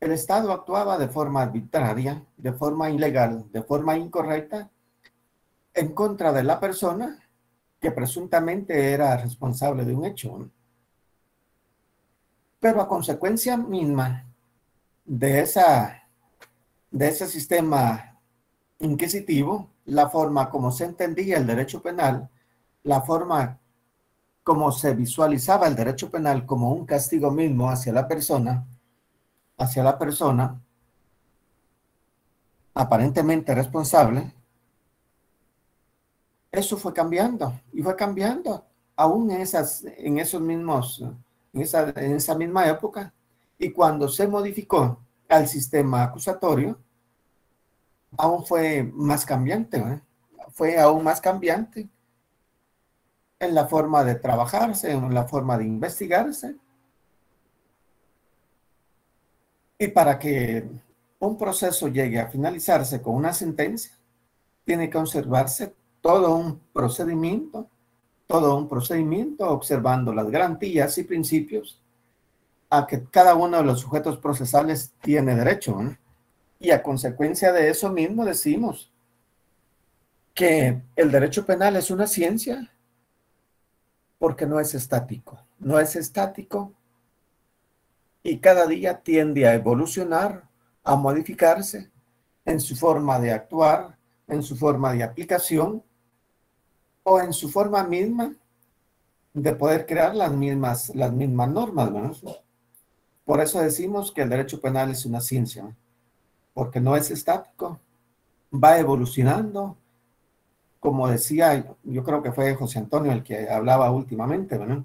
el Estado actuaba de forma arbitraria, de forma ilegal, de forma incorrecta, en contra de la persona que presuntamente era responsable de un hecho, ¿no? Pero a consecuencia misma de ese sistema inquisitivo, la forma como se entendía el derecho penal, la forma como se visualizaba el derecho penal como un castigo mismo hacia la persona aparentemente responsable, eso fue cambiando y fue cambiando aún en esa misma época. Y cuando se modificó al sistema acusatorio, aún fue más cambiante, ¿eh? Fue aún más cambiante en la forma de trabajarse, en la forma de investigarse. Y para que un proceso llegue a finalizarse con una sentencia, tiene que observarse todo un procedimiento observando las garantías y principios a que cada uno de los sujetos procesales tiene derecho, ¿no? Y a consecuencia de eso mismo decimos que el derecho penal es una ciencia porque no es estático. No es estático y cada día tiende a evolucionar, a modificarse en su forma de actuar, en su forma de aplicación o en su forma misma de poder crear las mismas normas, ¿no? Por eso decimos que el derecho penal es una ciencia, ¿no? Porque no es estático, va evolucionando. Como decía, yo creo que fue José Antonio el que hablaba últimamente, ¿no?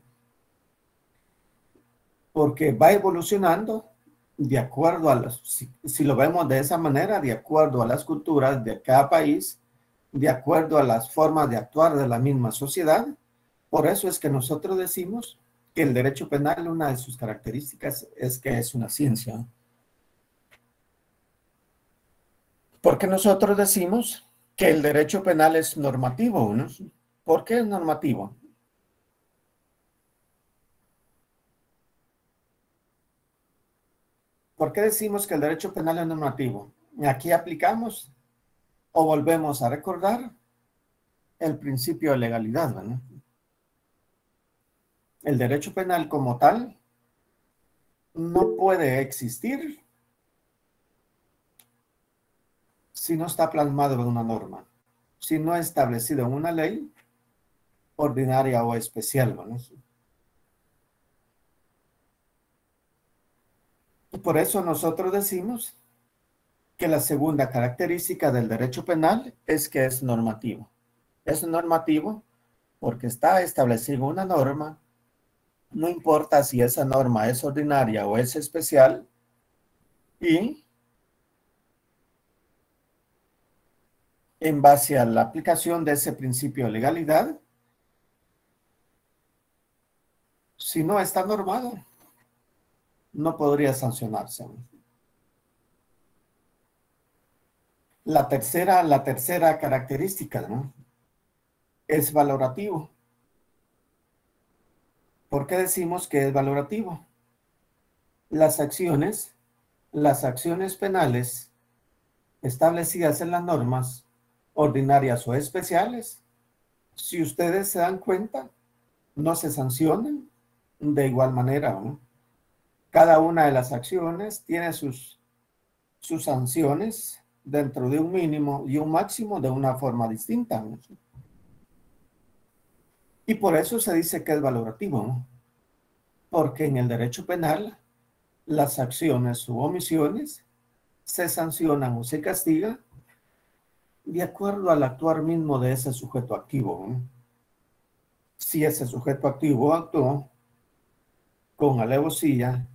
Porque va evolucionando de acuerdo a las, si lo vemos de esa manera, de acuerdo a las culturas de cada país, de acuerdo a las formas de actuar de la misma sociedad. Por eso es que nosotros decimos que el derecho penal, una de sus características es que es una ciencia. Porque nosotros decimos que el derecho penal es normativo, ¿no? ¿Por qué es normativo? ¿Por qué decimos que el derecho penal es normativo? Aquí aplicamos o volvemos a recordar el principio de legalidad, ¿no? El derecho penal como tal no puede existir si no está plasmado en una norma, si no es establecido en una ley ordinaria o especial, ¿no? Y por eso nosotros decimos que la segunda característica del derecho penal es que es normativo. Es normativo porque está establecido una norma, no importa si esa norma es ordinaria o es especial, y en base a la aplicación de ese principio de legalidad, si no está normado, no podría sancionarse. La tercera característica, ¿no? Es valorativo. ¿Por qué decimos que es valorativo? Las acciones penales establecidas en las normas ordinarias o especiales, si ustedes se dan cuenta, no se sancionan de igual manera, ¿no? Cada una de las acciones tiene sus sanciones dentro de un mínimo y un máximo de una forma distinta, ¿no? Y por eso se dice que es valorativo, ¿no? Porque en el derecho penal las acciones u omisiones se sancionan o se castigan de acuerdo al actuar mismo de ese sujeto activo, ¿no? Si ese sujeto activo actuó con alevosía,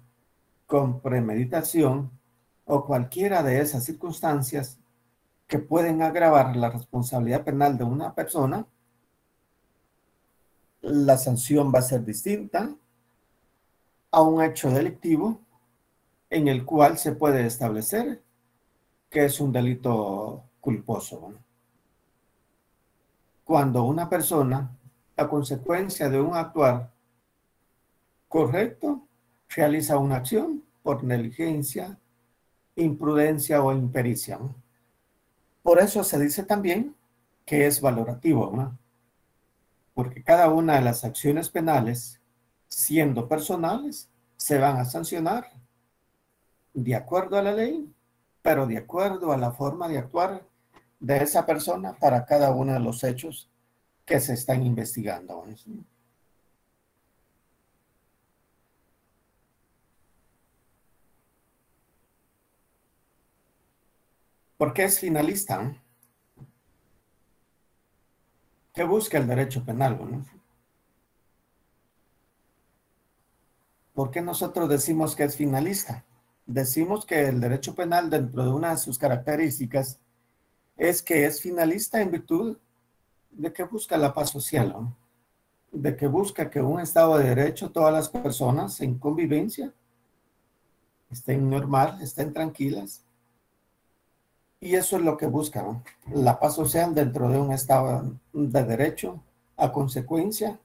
con premeditación o cualquiera de esas circunstancias que pueden agravar la responsabilidad penal de una persona, la sanción va a ser distinta a un hecho delictivo en el cual se puede establecer que es un delito culposo, ¿no? Cuando una persona, a consecuencia de un actuar correcto, realiza una acción por negligencia, imprudencia o impericia, ¿no? Por eso se dice también que es valorativo, ¿no? Porque cada una de las acciones penales, siendo personales, se van a sancionar de acuerdo a la ley, pero de acuerdo a la forma de actuar de esa persona para cada uno de los hechos que se están investigando, ¿no? ¿Por qué es finalista? ¿Qué busca el derecho penal, ¿no? ¿Por qué nosotros decimos que es finalista? Decimos que el derecho penal, dentro de una de sus características, es que es finalista en virtud de que busca la paz social, ¿no? De que busca que un Estado de Derecho, todas las personas en convivencia, estén normal, estén tranquilas, Y eso es lo que busca, ¿no? La paz social dentro de un Estado de derecho a consecuencia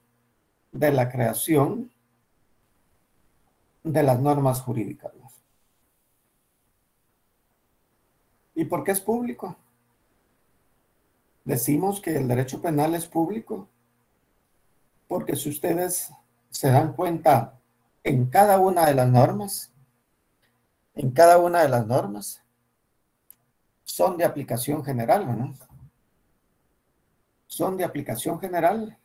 de la creación de las normas jurídicas, ¿no? ¿Y por qué es público? Decimos que el derecho penal es público porque si ustedes se dan cuenta en cada una de las normas, son de aplicación general, ¿no? Son de aplicación general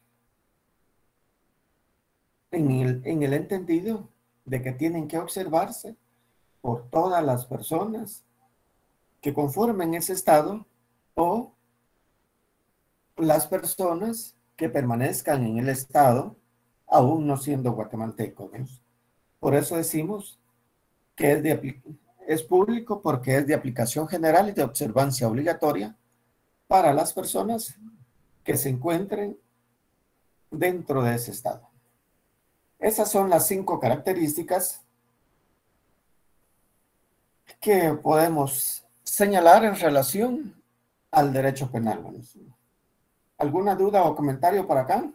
en el entendido de que tienen que observarse por todas las personas que conformen ese Estado o las personas que permanezcan en el Estado aún no siendo guatemaltecos, ¿no? Por eso decimos que es público porque es de aplicación general y de observancia obligatoria para las personas que se encuentren dentro de ese Estado. Esas son las 5 características que podemos señalar en relación al derecho penal. ¿Alguna duda o comentario por acá?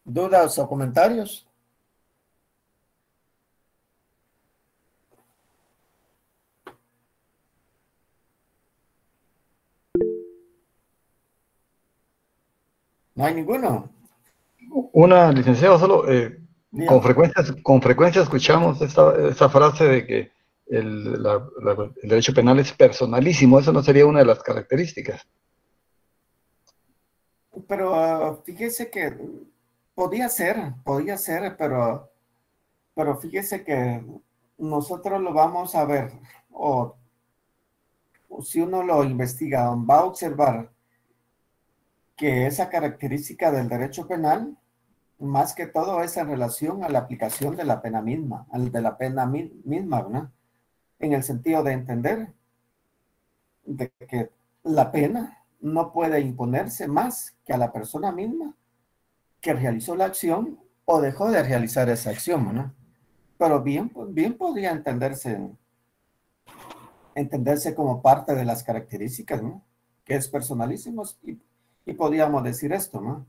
¿Dudas o comentarios? ¿No hay ninguno? Una, licenciado, solo con frecuencia escuchamos esta frase de que el derecho penal es personalísimo. Eso no sería una de las características. Pero fíjese que podía ser, pero fíjese que nosotros lo vamos a ver, o si uno lo investiga, va a observar que esa característica del derecho penal, más que todo, es en relación a la aplicación de la pena misma, ¿verdad? En el sentido de entender de que la pena no puede imponerse más que a la persona misma que realizó la acción o dejó de realizar esa acción, ¿no? Pero bien podría entenderse como parte de las características, ¿no? Que es personalísimo, y podríamos decir esto, ¿no?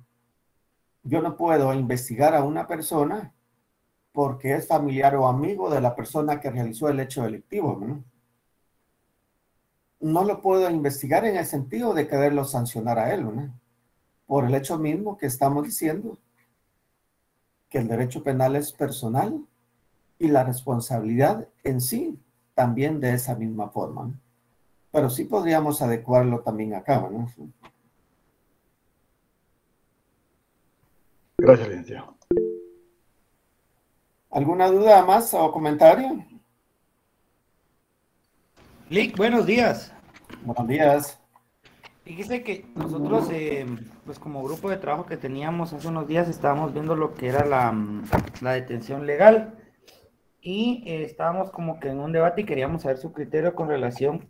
Yo no puedo investigar a una persona porque es familiar o amigo de la persona que realizó el hecho delictivo, ¿no? No lo puedo investigar en el sentido de quererlo sancionar a él, ¿no? Por el hecho mismo que estamos diciendo que el derecho penal es personal y la responsabilidad en sí también de esa misma forma, ¿no? Pero sí podríamos adecuarlo también acá, ¿no? Gracias, licenciado. ¿Alguna duda más o comentario? Lick, buenos días. Buenos días. Fíjese que nosotros, pues como grupo de trabajo que teníamos hace unos días, estábamos viendo lo que era la detención legal y estábamos como que en un debate y queríamos saber su criterio con relación,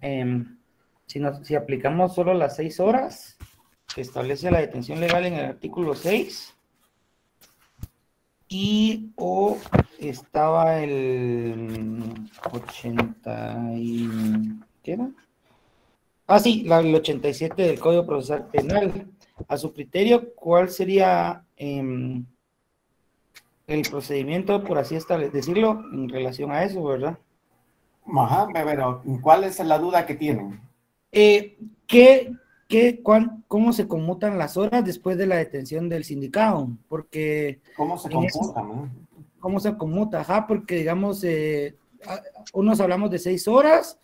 si aplicamos solo las 6 horas que establece la detención legal en el artículo 6 o estaba el 80 y... ¿qué era? Sí, el 87 del Código Procesal Penal. A su criterio, ¿cuál sería el procedimiento, por así decirlo, en relación a eso, verdad? Ajá, pero ¿cuál es la duda que tienen? ¿Cómo se conmutan las horas después de la detención del sindicado? Porque... ¿Cómo se computan, no? ¿Cómo se conmuta? Ajá, porque digamos, unos hablamos de 6 horas,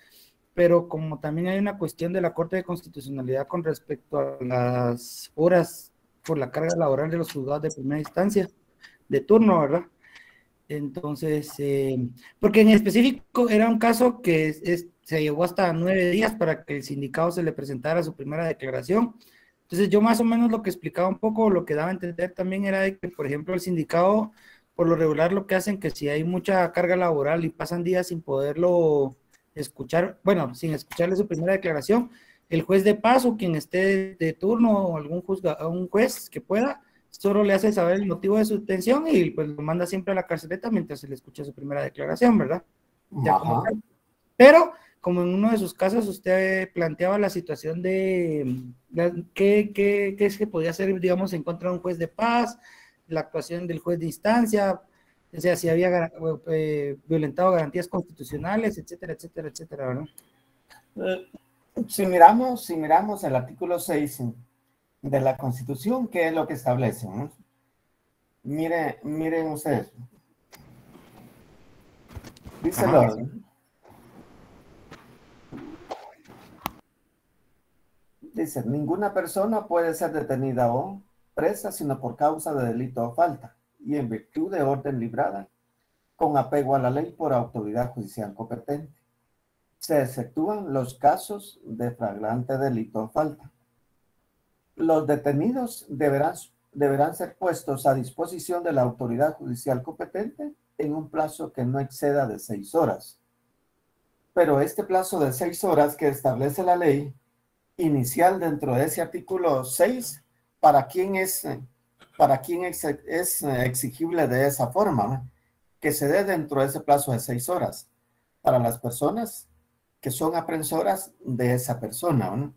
pero como también hay una cuestión de la Corte de Constitucionalidad con respecto a las horas por la carga laboral de los juzgados de primera instancia, de turno, ¿verdad? Entonces, porque en específico era un caso que se llevó hasta 9 días para que el sindicado se le presentara su primera declaración. Entonces yo más o menos lo que explicaba un poco, lo que daba a entender también era de que, por ejemplo, el sindicado, por lo regular lo que hacen que si hay mucha carga laboral y pasan días sin poderlo escuchar, bueno, sin escucharle su primera declaración, el juez de paso, quien esté de turno o un juez que pueda, solo le hace saber el motivo de su detención y pues lo manda siempre a la carceleta mientras se le escucha su primera declaración, ¿verdad? Ya como tal. Pero, como en uno de sus casos usted planteaba la situación de qué es que podía hacer, digamos, en contra de un juez de paz, la actuación del juez de instancia, o sea, si había violentado garantías constitucionales, etcétera, etcétera, etcétera, ¿verdad? Si miramos el artículo 6 de la Constitución, ¿qué es lo que establece? ¿No? Miren ustedes. Dice el orden. Dice, ninguna persona puede ser detenida o presa sino por causa de delito o falta, y en virtud de orden librada, con apego a la ley por autoridad judicial competente. Se exceptúan los casos de flagrante delito o falta. Los detenidos deberán ser puestos a disposición de la autoridad judicial competente en un plazo que no exceda de 6 horas. Pero este plazo de 6 horas que establece la ley inicial dentro de ese artículo 6, ¿para quién es exigible de esa forma? ¿No? Que se dé dentro de ese plazo de 6 horas para las personas que son aprensoras de esa persona, ¿no?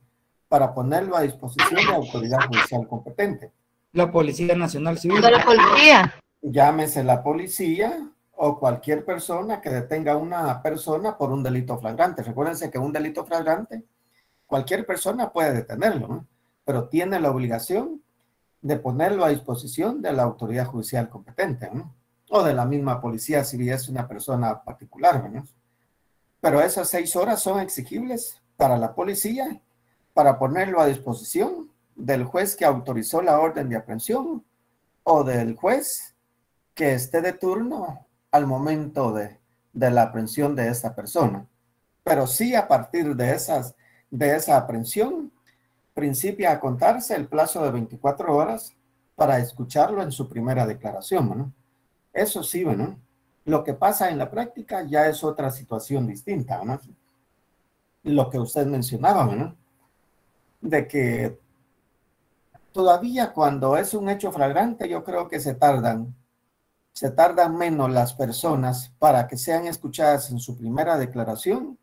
Para ponerlo a disposición de la autoridad judicial competente. La Policía Nacional Civil. La policía. Llámese la policía o cualquier persona que detenga a una persona por un delito flagrante. Recuérdense que un delito flagrante, cualquier persona puede detenerlo, ¿no? Pero tiene la obligación de ponerlo a disposición de la autoridad judicial competente, ¿no? O de la misma policía si es una persona particular, ¿no? Pero esas 6 horas son exigibles para la policía para ponerlo a disposición del juez que autorizó la orden de aprehensión o del juez que esté de turno al momento de la aprehensión de esta persona. Pero sí, a partir de esa aprehensión, principia a contarse el plazo de 24 horas para escucharlo en su primera declaración, ¿no? Eso sí, ¿no? Lo que pasa en la práctica ya es otra situación distinta, ¿no? Lo que usted mencionaba, ¿no? De que todavía cuando es un hecho flagrante, yo creo que se tardan menos las personas para que sean escuchadas en su primera declaración,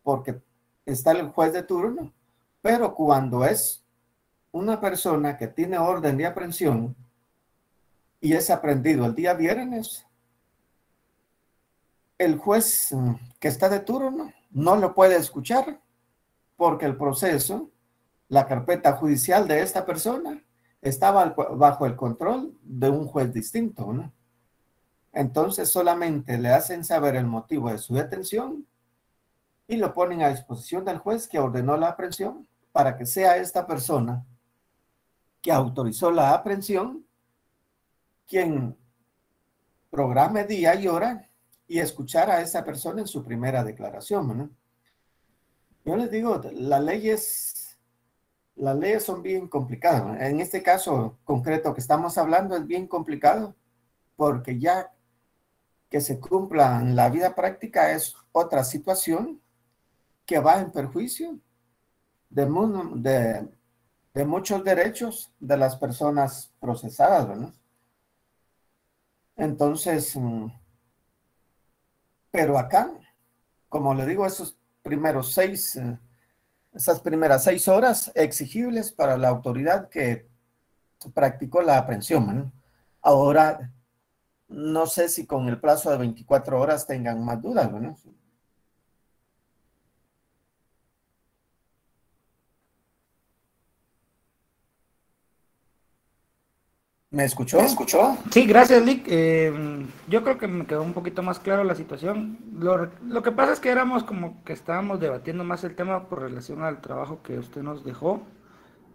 porque está el juez de turno, pero cuando es una persona que tiene orden de aprehensión y es aprehendido el día viernes, el juez que está de turno no lo puede escuchar porque el proceso, la carpeta judicial de esta persona estaba bajo el control de un juez distinto, ¿no? Entonces solamente le hacen saber el motivo de su detención y lo ponen a disposición del juez que ordenó la aprehensión para que sea esta persona que autorizó la aprehensión quien programe día y hora y escuchar a esa persona en su primera declaración, ¿no? Yo les digo, las leyes son bien complicadas, ¿no? En este caso concreto que estamos hablando es bien complicado porque ya que se cumpla en la vida práctica es otra situación que va en perjuicio de muchos derechos de las personas procesadas, ¿no? Entonces, pero acá, como le digo, esas primeras 6 horas exigibles para la autoridad que practicó la aprehensión, ¿no? Ahora, no sé si con el plazo de 24 horas tengan más dudas, ¿no? ¿Me escuchó? Sí, gracias, Lick. Yo creo que me quedó un poquito más claro la situación. Lo que pasa es que éramos como que estábamos debatiendo más el tema por relación al trabajo que usted nos dejó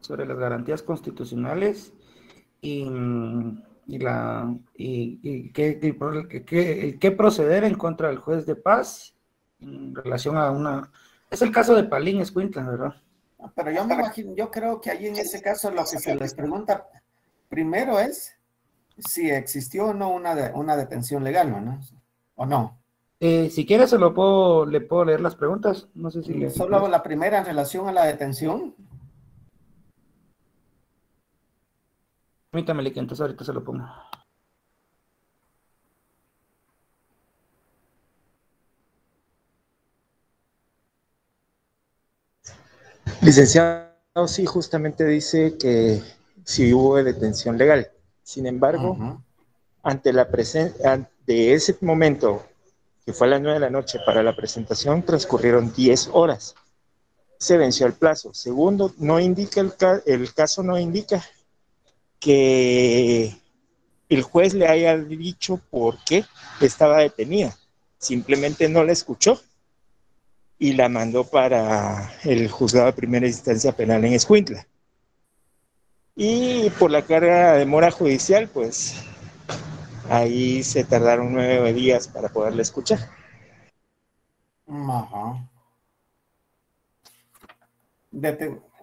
sobre las garantías constitucionales y qué proceder en contra del juez de paz en relación a es el caso de Palín Escuintla, ¿verdad? Pero yo me imagino, yo creo que ahí en ese caso lo que se les pregunta primero es si existió o no una detención legal, ¿no? ¿O no? Si quieres le puedo leer las preguntas. No sé si solo la primera en relación a la detención. Permítame, que entonces ahorita se lo pongo. Licenciado, sí, justamente dice que sí hubo detención legal. Sin embargo, ante ese momento, que fue a las 9 de la noche para la presentación, transcurrieron 10 horas. Se venció el plazo. Segundo, no indica el caso no indica que el juez le haya dicho por qué estaba detenida. Simplemente no la escuchó y la mandó para el juzgado de primera instancia penal en Escuintla. Y por la carga de demora judicial, pues ahí se tardaron 9 días para poderla escuchar. Ajá.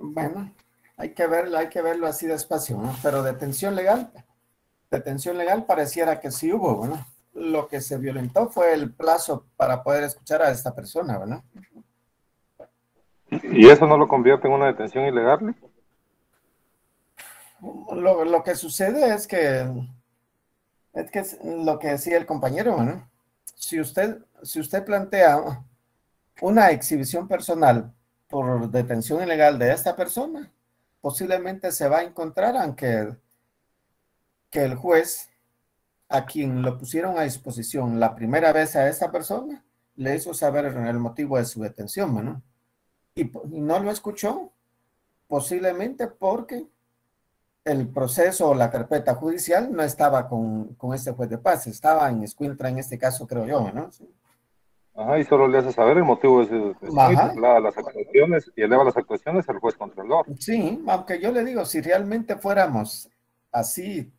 Bueno, hay que verlo así despacio, ¿no? Pero detención legal pareciera que sí hubo, ¿no? Lo que se violentó fue el plazo para poder escuchar a esta persona, ¿no? ¿Y eso no lo convierte en una detención ilegal? Lo que sucede es que lo que decía el compañero, ¿no? Si usted plantea una exhibición personal por detención ilegal de esta persona, posiblemente se va a encontrar aunque que el juez a quien lo pusieron a disposición la primera vez a esta persona le hizo saber el motivo de su detención, ¿no? Y no lo escuchó, posiblemente porque el proceso o la carpeta judicial no estaba con este juez de paz, estaba en Escuintla en este caso, creo yo, ¿no? Sí. Ajá, y solo le hace saber el motivo de su detención y traslada las actuaciones y eleva las actuaciones al juez contralor. Sí, aunque yo le digo, si realmente fuéramos así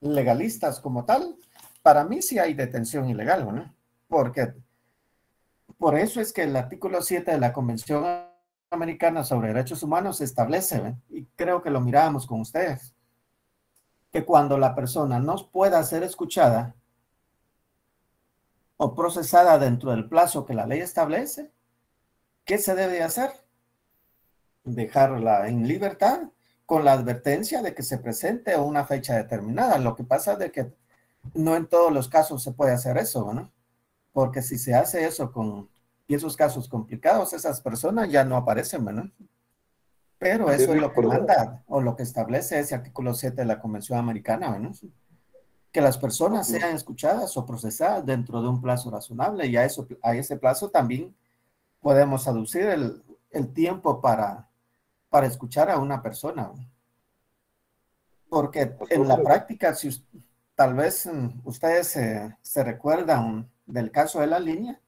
legalistas como tal, para mí sí hay detención ilegal, ¿no? Porque por eso es que el artículo 7 de la Convención Americana sobre Derechos Humanos establece, ¿eh? Y creo que lo mirábamos con ustedes, que cuando la persona no pueda ser escuchada o procesada dentro del plazo que la ley establece, ¿qué se debe hacer? Dejarla en libertad con la advertencia de que se presente a una fecha determinada. Lo que pasa es de que no en todos los casos se puede hacer eso, ¿no? Porque si se hace eso y esos casos complicados, esas personas ya no aparecen, ¿no? Pero eso es lo que manda o lo que establece ese artículo 7 de la Convención Americana, ¿no? Que las personas sean escuchadas o procesadas dentro de un plazo razonable, y a ese plazo también podemos aducir el tiempo para escuchar a una persona. Porque en la práctica, si tal vez ustedes se recuerdan del caso de la línea,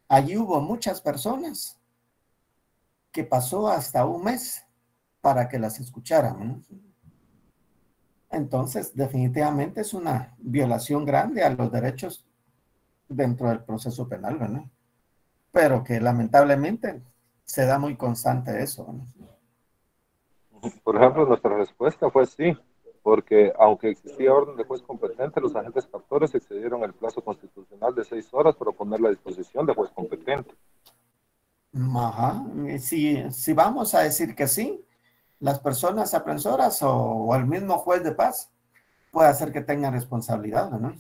allí hubo muchas personas que pasó hasta un mes para que las escucharan, ¿no? Entonces, definitivamente es una violación grande a los derechos dentro del proceso penal, ¿no? Pero que lamentablemente se da muy constante eso, ¿no? Por ejemplo, nuestra respuesta fue sí, porque aunque existía orden de juez competente, los agentes captores excedieron el plazo constitucional de 6 horas para ponerla a disposición de juez competente. Ajá. Si vamos a decir que sí, las personas aprensoras o el mismo juez de paz puede hacer que tengan responsabilidad, ¿no?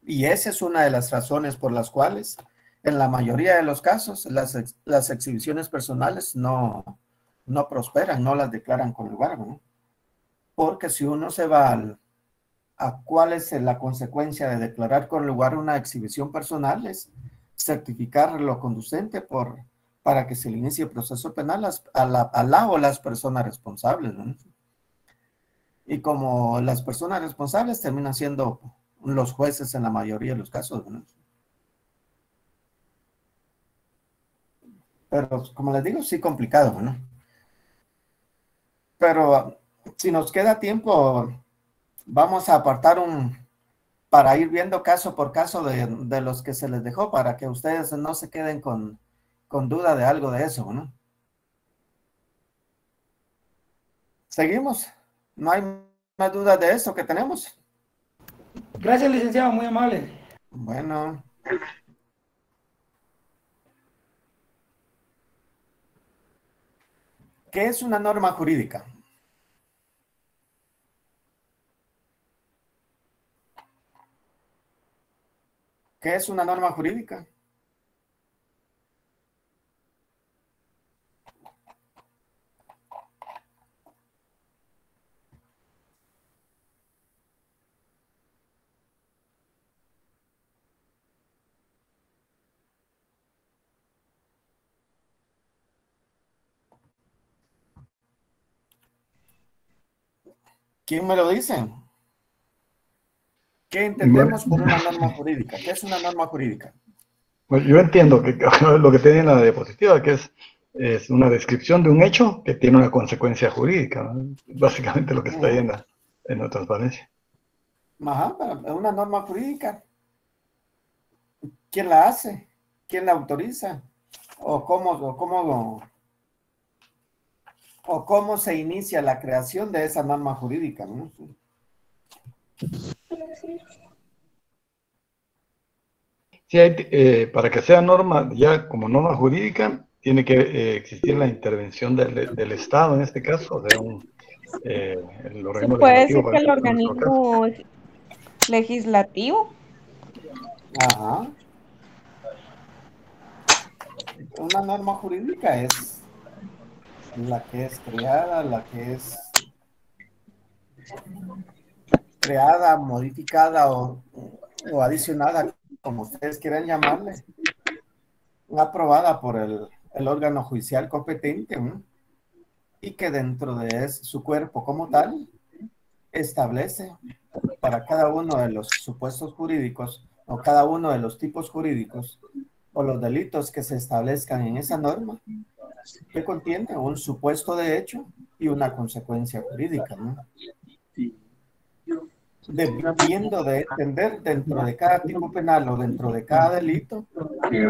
Y esa es una de las razones por las cuales en la mayoría de los casos las exhibiciones personales no prosperan, no las declaran con lugar, ¿no? Porque si uno se va a cuál es la consecuencia de declarar con lugar una exhibición personal, es certificar lo conducente para que se le inicie el proceso penal a la o las personas responsables, ¿no? Y como las personas responsables terminan siendo los jueces en la mayoría de los casos, ¿no? Pero como les digo, sí complicado, ¿no? Pero si nos queda tiempo, vamos a apartar para ir viendo caso por caso de los que se les dejó, para que ustedes no se queden con duda de algo de eso, ¿no? Seguimos. No hay más dudas de eso que tenemos. Gracias, licenciado, muy amable. Bueno. ¿Qué es una norma jurídica? ¿Qué es una norma jurídica? ¿Quién me lo dice? ¿Qué entendemos por una norma jurídica? ¿Qué es una norma jurídica? Pues yo entiendo que lo que tiene en la diapositiva, que es una descripción de un hecho que tiene una consecuencia jurídica, ¿no? Básicamente lo que está ahí en la transparencia. Ajá, pero una norma jurídica. ¿Quién la hace? ¿Quién la autoriza? ¿O cómo se inicia la creación de esa norma jurídica, ¿no? Sí, para que sea norma, ya como norma jurídica, tiene que existir la intervención del Estado en este caso, o sea, el organismo ¿Puede legislativo. decir que el organismo legislativo? Ajá. Una norma jurídica es la que es creada, modificada o adicionada, como ustedes quieran llamarle, aprobada por el órgano judicial competente, ¿no? Y que dentro de su cuerpo como tal establece para cada uno de los supuestos jurídicos o cada uno de los tipos jurídicos o los delitos que se establezcan en esa norma, que contiene un supuesto de hecho y una consecuencia jurídica, ¿no? Debiendo de entender dentro de cada tipo penal o dentro de cada delito qué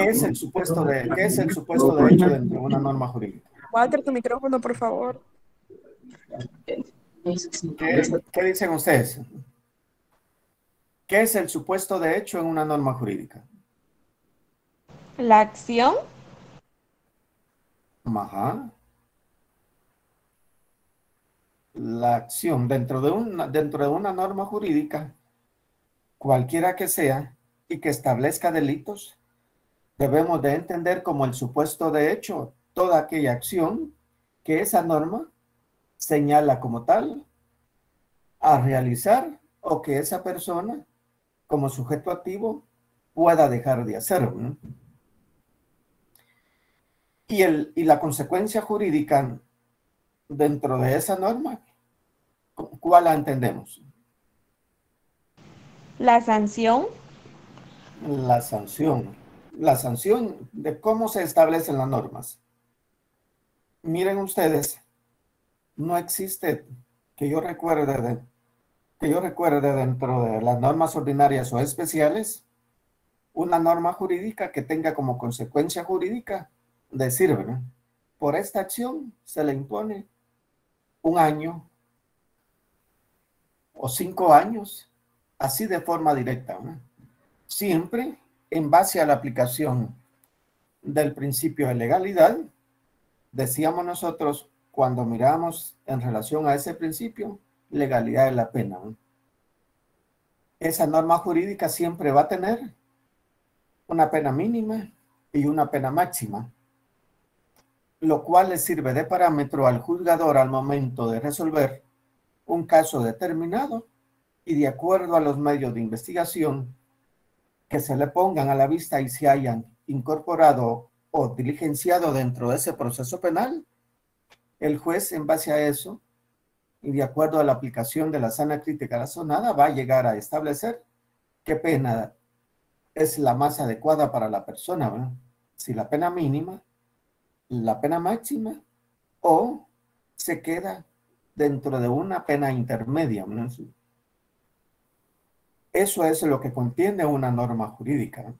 es el supuesto de hecho dentro de una norma jurídica. Walter, tu micrófono, por favor. ¿Qué dicen ustedes? ¿Qué es el supuesto de hecho en una norma jurídica? La acción. Ajá. La acción dentro de una norma jurídica, cualquiera que sea, y que establezca delitos, debemos de entender como el supuesto de hecho toda aquella acción que esa norma señala como tal a realizar o que esa persona como sujeto activo pueda dejar de hacer, ¿no? Y la consecuencia jurídica dentro de esa norma, ¿cuál la entendemos? La sanción. La sanción. La sanción de cómo se establecen las normas. Miren ustedes, no existe que yo recuerde dentro de las normas ordinarias o especiales una norma jurídica que tenga como consecuencia jurídica decir, ¿verdad? Por esta acción se le impone 1 año o 5 años, así de forma directa, ¿no? Siempre en base a la aplicación del principio de legalidad. Decíamos nosotros cuando miramos en relación a ese principio, legalidad de la pena, ¿no? Esa norma jurídica siempre va a tener una pena mínima y una pena máxima, lo cual le sirve de parámetro al juzgador al momento de resolver un caso determinado y de acuerdo a los medios de investigación que se le pongan a la vista y se hayan incorporado o diligenciado dentro de ese proceso penal, el juez en base a eso y de acuerdo a la aplicación de la sana crítica razonada va a llegar a establecer qué pena es la más adecuada para la persona, ¿verdad? Si la pena mínima, la pena máxima o se queda dentro de una pena intermedia, ¿no? Eso es lo que contiene una norma jurídica, ¿no?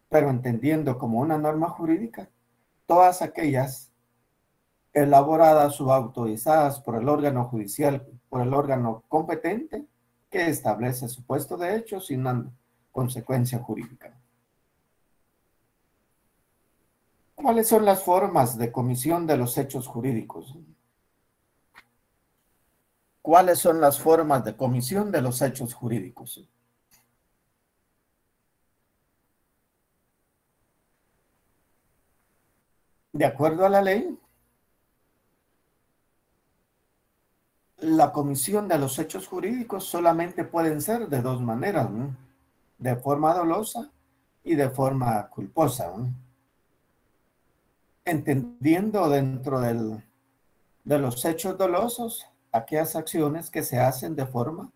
Pero entendiendo como una norma jurídica todas aquellas elaboradas o autorizadas por el órgano judicial, por el órgano competente que establece supuesto de hecho sin una consecuencia jurídica. ¿Cuáles son las formas de comisión de los hechos jurídicos? ¿Cuáles son las formas de comisión de los hechos jurídicos? De acuerdo a la ley, la comisión de los hechos jurídicos solamente pueden ser de dos maneras, ¿no? De forma dolosa y de forma culposa, ¿no? Entendiendo dentro de los hechos dolosos aquellas acciones que se hacen de forma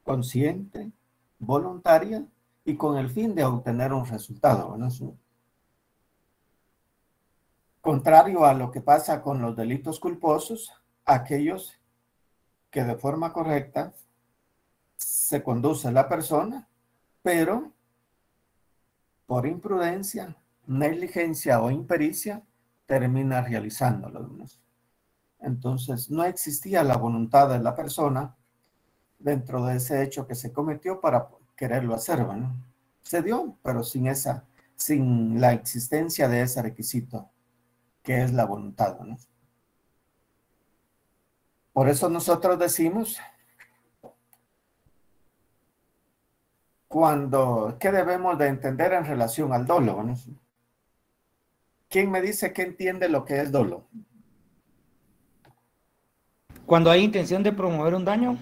consciente, voluntaria y con el fin de obtener un resultado, ¿no? Contrario a lo que pasa con los delitos culposos, aquellos que de forma correcta se conduce la persona, pero por imprudencia, negligencia o impericia, termina realizándolo. Entonces, no existía la voluntad de la persona dentro de ese hecho que se cometió para quererlo hacer, ¿no? Se dio, pero sin la existencia de ese requisito, que es la voluntad, ¿no? Por eso nosotros decimos, ¿qué debemos de entender en relación al dolo, ¿no? ¿Quién me dice que entiende lo que es dolo? Cuando hay intención de promover un daño,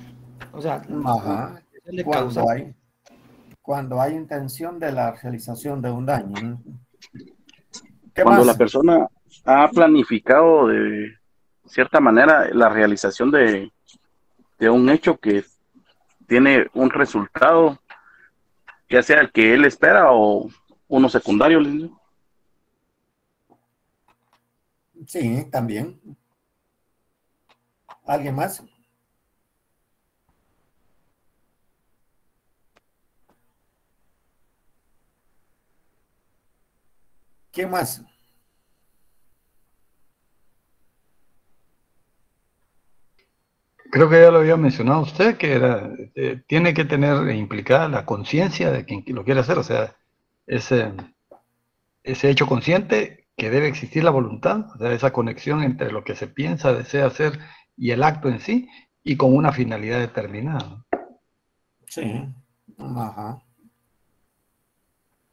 o sea, Ajá. de causa. Cuando hay intención de la realización de un daño, ¿no? Cuando la persona ha planificado de cierta manera la realización de un hecho que tiene un resultado, ya sea el que él espera o uno secundario. Sí, también. ¿Alguien más? ¿Quién más? Creo que ya lo había mencionado usted, que tiene que tener implicada la conciencia de quien lo quiere hacer, o sea, ese hecho consciente que debe existir la voluntad, o sea, esa conexión entre lo que se piensa, desea hacer y el acto en sí, y con una finalidad determinada. Sí, ajá.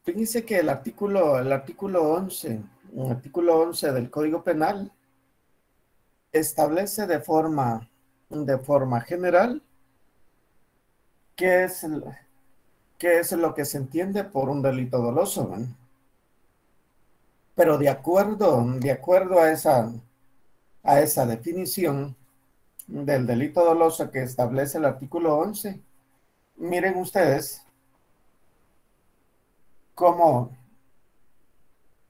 Fíjense que el artículo 11 del Código Penal establece de forma general qué es lo que se entiende por un delito doloso, ¿no? Pero de acuerdo a esa definición del delito doloso que establece el artículo 11, miren ustedes cómo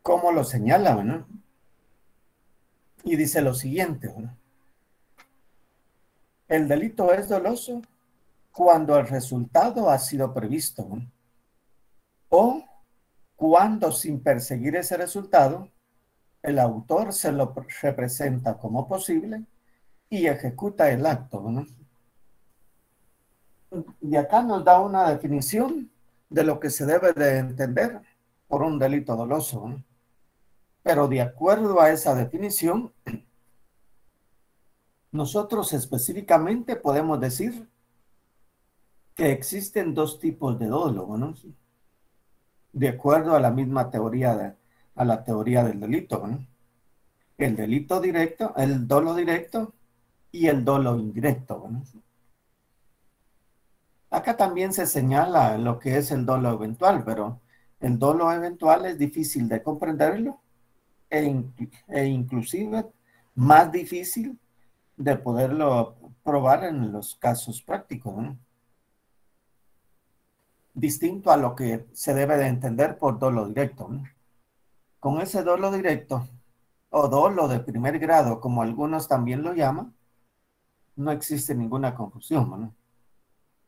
lo señala, ¿no? Y dice lo siguiente, ¿no? El delito es doloso cuando el resultado ha sido previsto, ¿no? O cuando sin perseguir ese resultado, el autor se lo representa como posible y ejecuta el acto, ¿no? Y acá nos da una definición de lo que se debe de entender por un delito doloso, ¿no? Pero de acuerdo a esa definición, nosotros específicamente podemos decir que existen dos tipos de dolo, ¿no? De acuerdo a la misma teoría, a la teoría del delito, ¿no? El delito directo, el dolo directo y el dolo indirecto, ¿no? Acá también se señala lo que es el dolo eventual, pero el dolo eventual es difícil de comprenderlo e inclusive más difícil de poderlo probar en los casos prácticos, ¿no? Distinto a lo que se debe de entender por dolo directo, ¿no? Con ese dolo directo o dolo de primer grado, como algunos también lo llaman, no existe ninguna confusión, ¿no?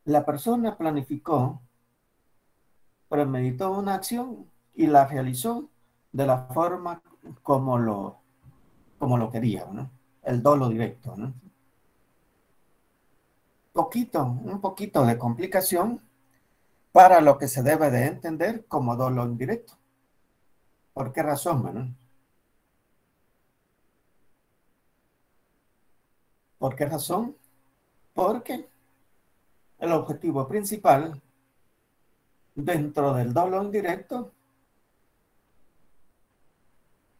La persona planificó, premeditó una acción y la realizó de la forma como lo quería, ¿no? El dolo directo, ¿no? Un poquito de complicación para lo que se debe de entender como dolo indirecto. ¿Por qué razón, no? ¿Por qué razón? Porque el objetivo principal dentro del dolo indirecto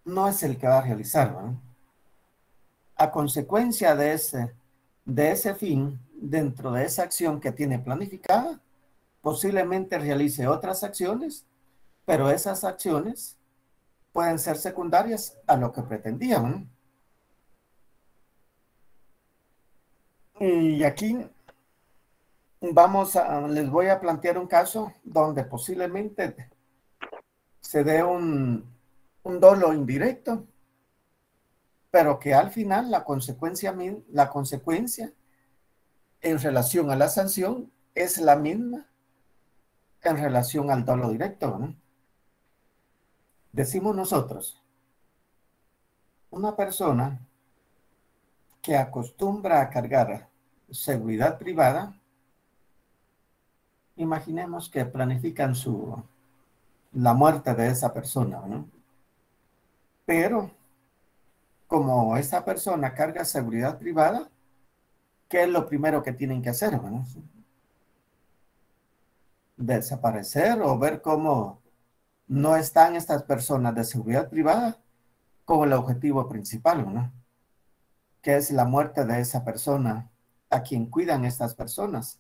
no es el que va a realizar, ¿no? A consecuencia de ese fin, dentro de esa acción que tiene planificada, posiblemente realice otras acciones, pero esas acciones pueden ser secundarias a lo que pretendían. Y aquí les voy a plantear un caso donde posiblemente se dé un dolo indirecto, pero que al final la consecuencia en relación a la sanción es la misma en relación al dolo directo, ¿no? Decimos nosotros, una persona que acostumbra a cargar seguridad privada, imaginemos que planifican la muerte de esa persona, ¿no? Pero como esa persona carga seguridad privada, ¿qué es lo primero que tienen que hacer, ¿no? Desaparecer o ver cómo no están estas personas de seguridad privada como el objetivo principal, ¿no? Que es la muerte de esa persona a quien cuidan estas personas.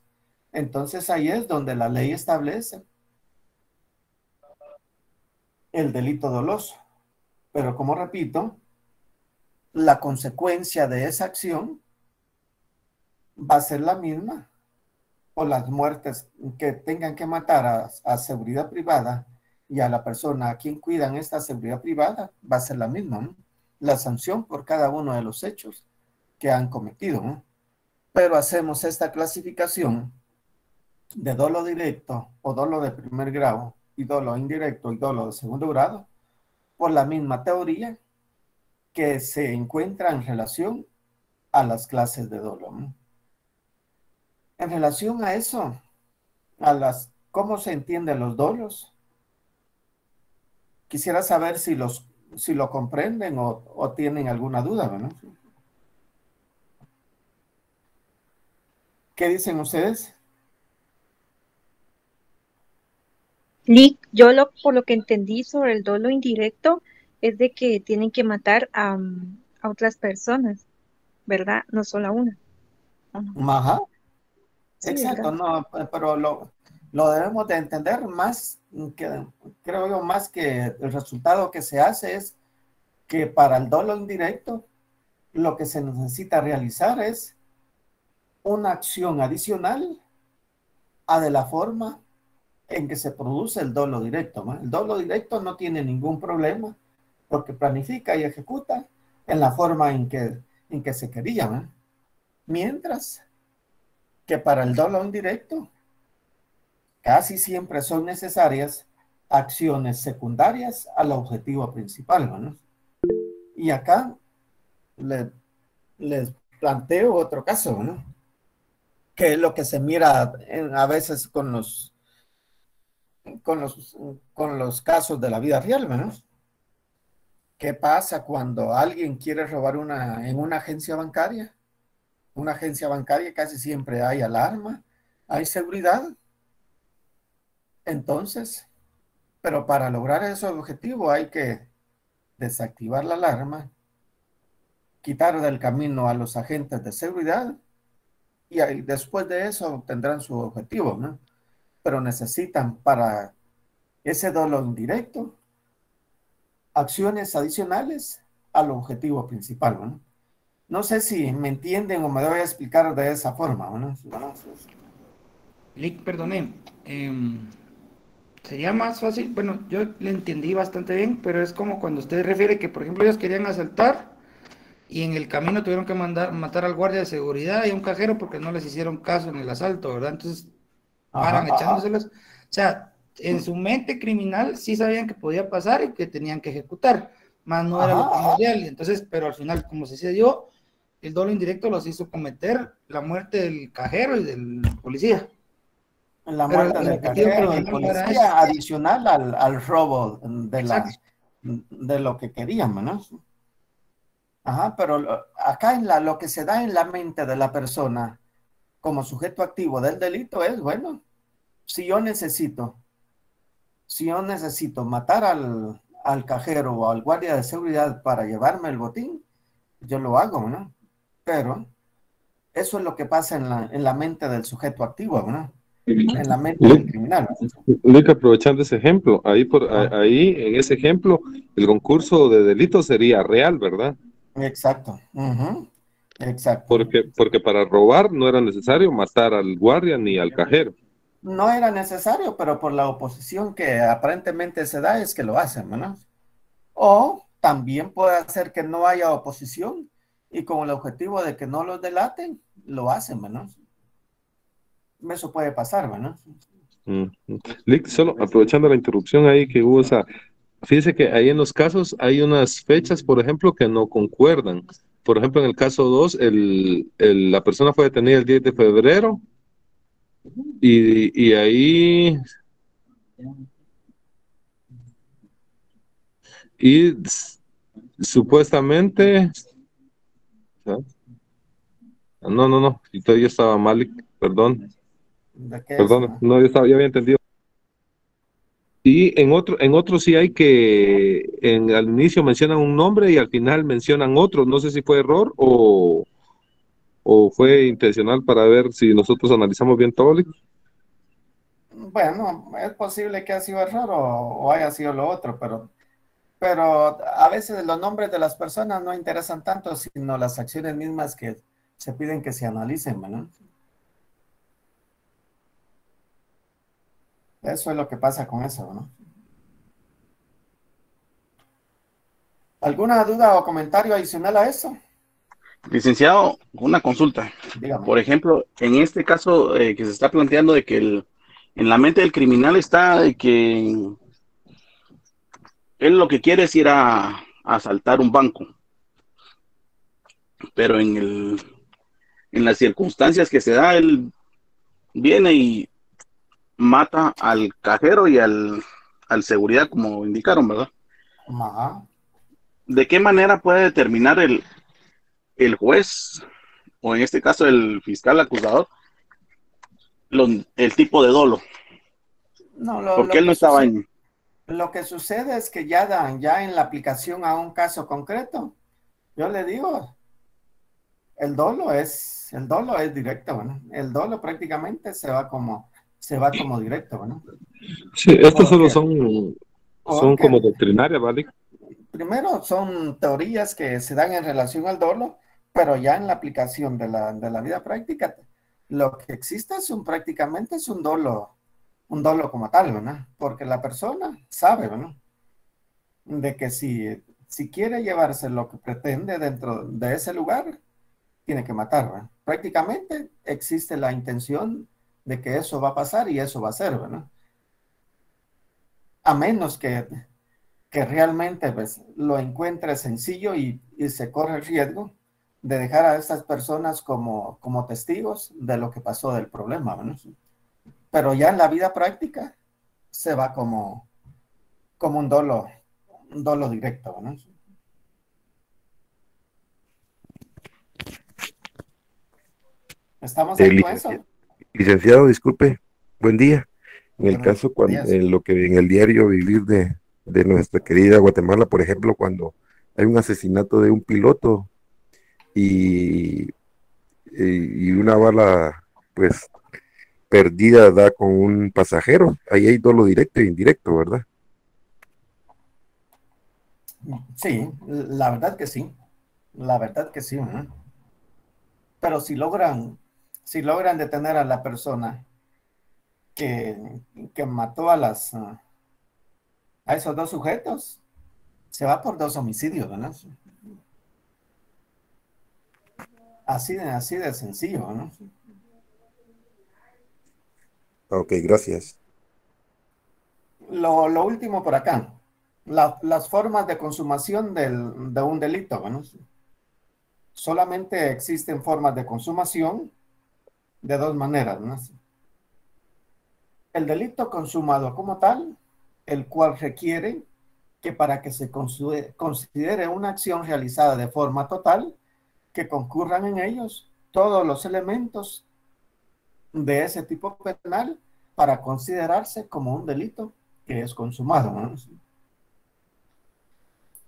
Entonces ahí es donde la ley establece el delito doloso. Pero como repito, la consecuencia de esa acción va a ser la misma, o las muertes que tengan que matar a seguridad privada y a la persona a quien cuidan esta seguridad privada va a ser la misma, ¿no? La sanción por cada uno de los hechos que han cometido, ¿no? Pero hacemos esta clasificación de dolo directo o dolo de primer grado y dolo indirecto y dolo de segundo grado por la misma teoría que se encuentra en relación a las clases de dolo, ¿no? En relación a eso, ¿cómo se entienden los dolos? Quisiera saber si lo comprenden o tienen alguna duda, ¿no? ¿Qué dicen ustedes? Lick, por lo que entendí sobre el dolo indirecto es de que tienen que matar a otras personas, ¿verdad? No solo a una. Ajá. Sí, Exacto, ¿verdad? no, pero lo debemos de entender más que, creo yo, más que el resultado que se hace es que para el dolo indirecto lo que se necesita realizar es una acción adicional a de la forma en que se produce el dolo directo, ¿no? El dolo directo no tiene ningún problema porque planifica y ejecuta en la forma en que se quería, ¿no? Mientras que para el dolo indirecto casi siempre son necesarias acciones secundarias al objetivo principal, ¿no? Y acá les planteo otro caso, ¿no? Que es lo que se mira a veces con los casos de la vida real, ¿no? ¿Qué pasa cuando alguien quiere robar en una agencia bancaria? Una agencia bancaria casi siempre hay alarma, hay seguridad. Entonces, pero para lograr ese objetivo hay que desactivar la alarma, quitar del camino a los agentes de seguridad y después de eso obtendrán su objetivo, ¿no? Pero necesitan para ese dolo indirecto acciones adicionales al objetivo principal, ¿no? No sé si me entienden o me voy a explicar de esa forma, ¿no? Lick, perdone. Sería más fácil, bueno, yo le entendí bastante bien, pero es como cuando usted refiere que, por ejemplo, ellos querían asaltar y en el camino tuvieron que matar al guardia de seguridad y a un cajero porque no les hicieron caso en el asalto, ¿verdad? Entonces, paran echándoselos. O sea, en su mente criminal sí sabían que podía pasar y que tenían que ejecutar, más no era lo primordial. Entonces, pero al final, como se dio, el dolo indirecto los hizo cometer la muerte del cajero y del policía. La muerte del cajero y del policía adicional al robo de lo que querían, ¿no? Ajá, pero acá lo que se da en la mente de la persona como sujeto activo del delito es, bueno, si yo necesito matar al cajero o al guardia de seguridad para llevarme el botín, yo lo hago, ¿no? Pero eso es lo que pasa en la mente del sujeto activo, ¿no? En la mente del criminal. Luis, aprovechando ese ejemplo, ahí en ese ejemplo, el concurso de delito sería real, ¿verdad? Exacto. Exacto. Porque para robar no era necesario matar al guardia ni al cajero. No era necesario, pero por la oposición que aparentemente se da es que lo hacen, ¿no? O también puede ser que no haya oposición y con el objetivo de que no los delaten, lo hacen, ¿no? Eso puede pasar, ¿no? Lick, solo aprovechando la interrupción ahí que hubo, fíjese que ahí en los casos hay unas fechas, por ejemplo, que no concuerdan. Por ejemplo, en el caso 2, la persona fue detenida el 10 de febrero y ahí... Y supuestamente... No, yo estaba mal, perdón. Perdón, no, yo había entendido. Y en otro sí hay que al inicio mencionan un nombre y al final mencionan otro. No sé si fue error o fue intencional para ver si nosotros analizamos bien todo. Bueno, es posible que haya sido error o haya sido lo otro, pero a veces los nombres de las personas no interesan tanto, sino las acciones mismas que se piden que se analicen, ¿no? Eso es lo que pasa con eso, ¿no? ¿Alguna duda o comentario adicional a eso? Licenciado, una consulta. Dígame. Por ejemplo, en este caso que se está planteando de que en la mente del criminal está de que él lo que quiere es ir a asaltar un banco, pero en las circunstancias que se da, él viene y mata al cajero y al seguridad, como indicaron, ¿verdad? Ajá. ¿De qué manera puede determinar el juez, o en este caso el fiscal acusador, el tipo de dolo? No, porque él no estaba en... Lo que sucede es que ya en la aplicación a un caso concreto, yo le digo, el dolo es directo, ¿no? El dolo prácticamente se va como directo, ¿no? Sí, estos solo son como doctrinarias, ¿vale? Primero son teorías que se dan en relación al dolo, pero ya en la aplicación de la vida práctica, lo que existe prácticamente es un dolo como tal, ¿verdad? Porque la persona sabe, ¿verdad? De que si quiere llevarse lo que pretende dentro de ese lugar, tiene que matar, ¿verdad? Prácticamente existe la intención de que eso va a pasar y eso va a ser, ¿verdad? A menos que realmente pues, lo encuentre sencillo y se corre el riesgo de dejar a estas personas como testigos de lo que pasó del problema, ¿verdad? Pero ya en la vida práctica se va como un dolo directo, ¿no? ¿Estamos ahí con eso? Licenciado, disculpe, buen día. En el caso, en lo que en el diario vivir de nuestra querida Guatemala, por ejemplo, cuando hay un asesinato de un piloto y una bala, pues, perdida da con un pasajero, ahí hay dolo directo e indirecto, ¿verdad? Sí, la verdad que sí. La verdad que sí, ¿no? Pero si logran detener a la persona que mató a esos dos sujetos, se va por 2 homicidios, ¿no? Así de sencillo, ¿no? Ok, gracias. Lo último por acá, las formas de consumación de un delito, ¿no? Solamente existen formas de consumación de 2 maneras, ¿no? El delito consumado como tal, el cual requiere que para que se considere una acción realizada de forma total, que concurran en ellos todos los elementos de ese tipo penal para considerarse como un delito que es consumado, ¿no?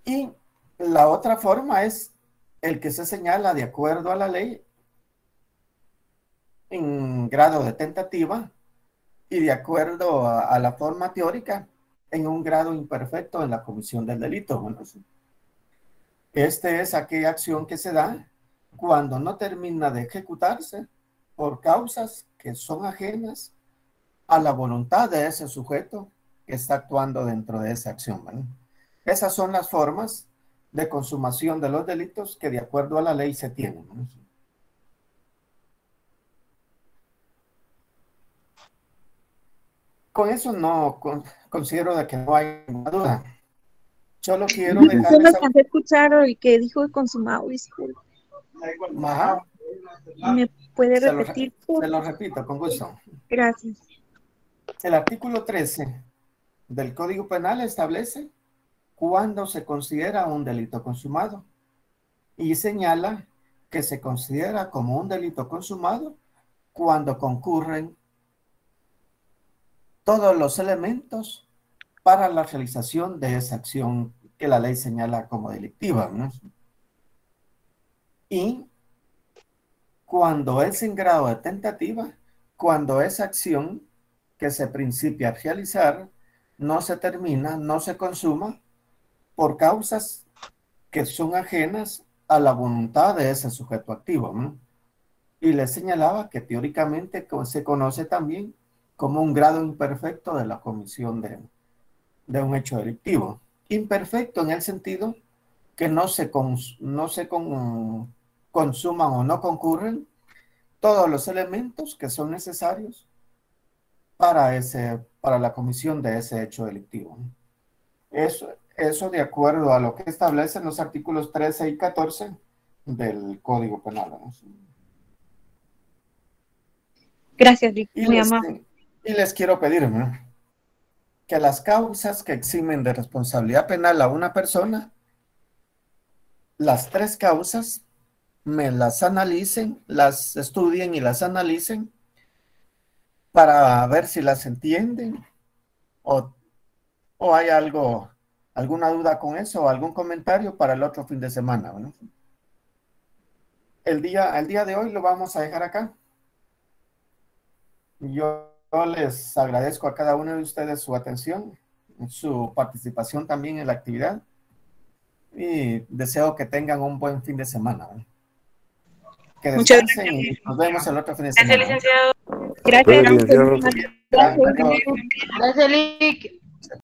Y la otra forma es el que se señala de acuerdo a la ley en grado de tentativa y de acuerdo a la forma teórica en un grado imperfecto en la comisión del delito. Bueno, este es aquella acción que se da cuando no termina de ejecutarse por causas que son ajenas a la voluntad de ese sujeto que está actuando dentro de esa acción, ¿vale? Esas son las formas de consumación de los delitos que de acuerdo a la ley se tienen, ¿no? Con eso no considero de que no hay ninguna duda. Solo quiero Yo dejarles no alcancé a escuchar el que dijo de consumado, disculpe. Ajá. ¿Me puede Se repetir? lo repito, con gusto. Gracias. El artículo 13 del Código Penal establece cuándo se considera un delito consumado y señala que se considera como un delito consumado cuando concurren todos los elementos para la realización de esa acción que la ley señala como delictiva, ¿no? Y cuando es en grado de tentativa, cuando esa acción que se principia a realizar no se termina, no se consuma por causas que son ajenas a la voluntad de ese sujeto activo, ¿no? Y le señalaba que teóricamente se conoce también como un grado imperfecto de la comisión de un hecho delictivo. Imperfecto en el sentido que no se consuman o no concurren todos los elementos que son necesarios para la comisión de ese hecho delictivo. Eso de acuerdo a lo que establecen los artículos 13 y 14 del Código Penal, ¿no? Gracias, Rick. Muy amable. Y les quiero pedir, ¿no?, que las causas que eximen de responsabilidad penal a una persona, las 3 causas, me las analicen, las estudien y las analicen para ver si las entienden o hay alguna duda con eso o algún comentario para el otro fin de semana, ¿no? El día de hoy lo vamos a dejar acá. Yo les agradezco a cada uno de ustedes su atención, su participación también en la actividad y deseo que tengan un buen fin de semana, ¿no? Que descansen y nos vemos el otro fin de semana. Gracias, licenciado. Gracias. Gracias, licenciado. Gracias, Lick.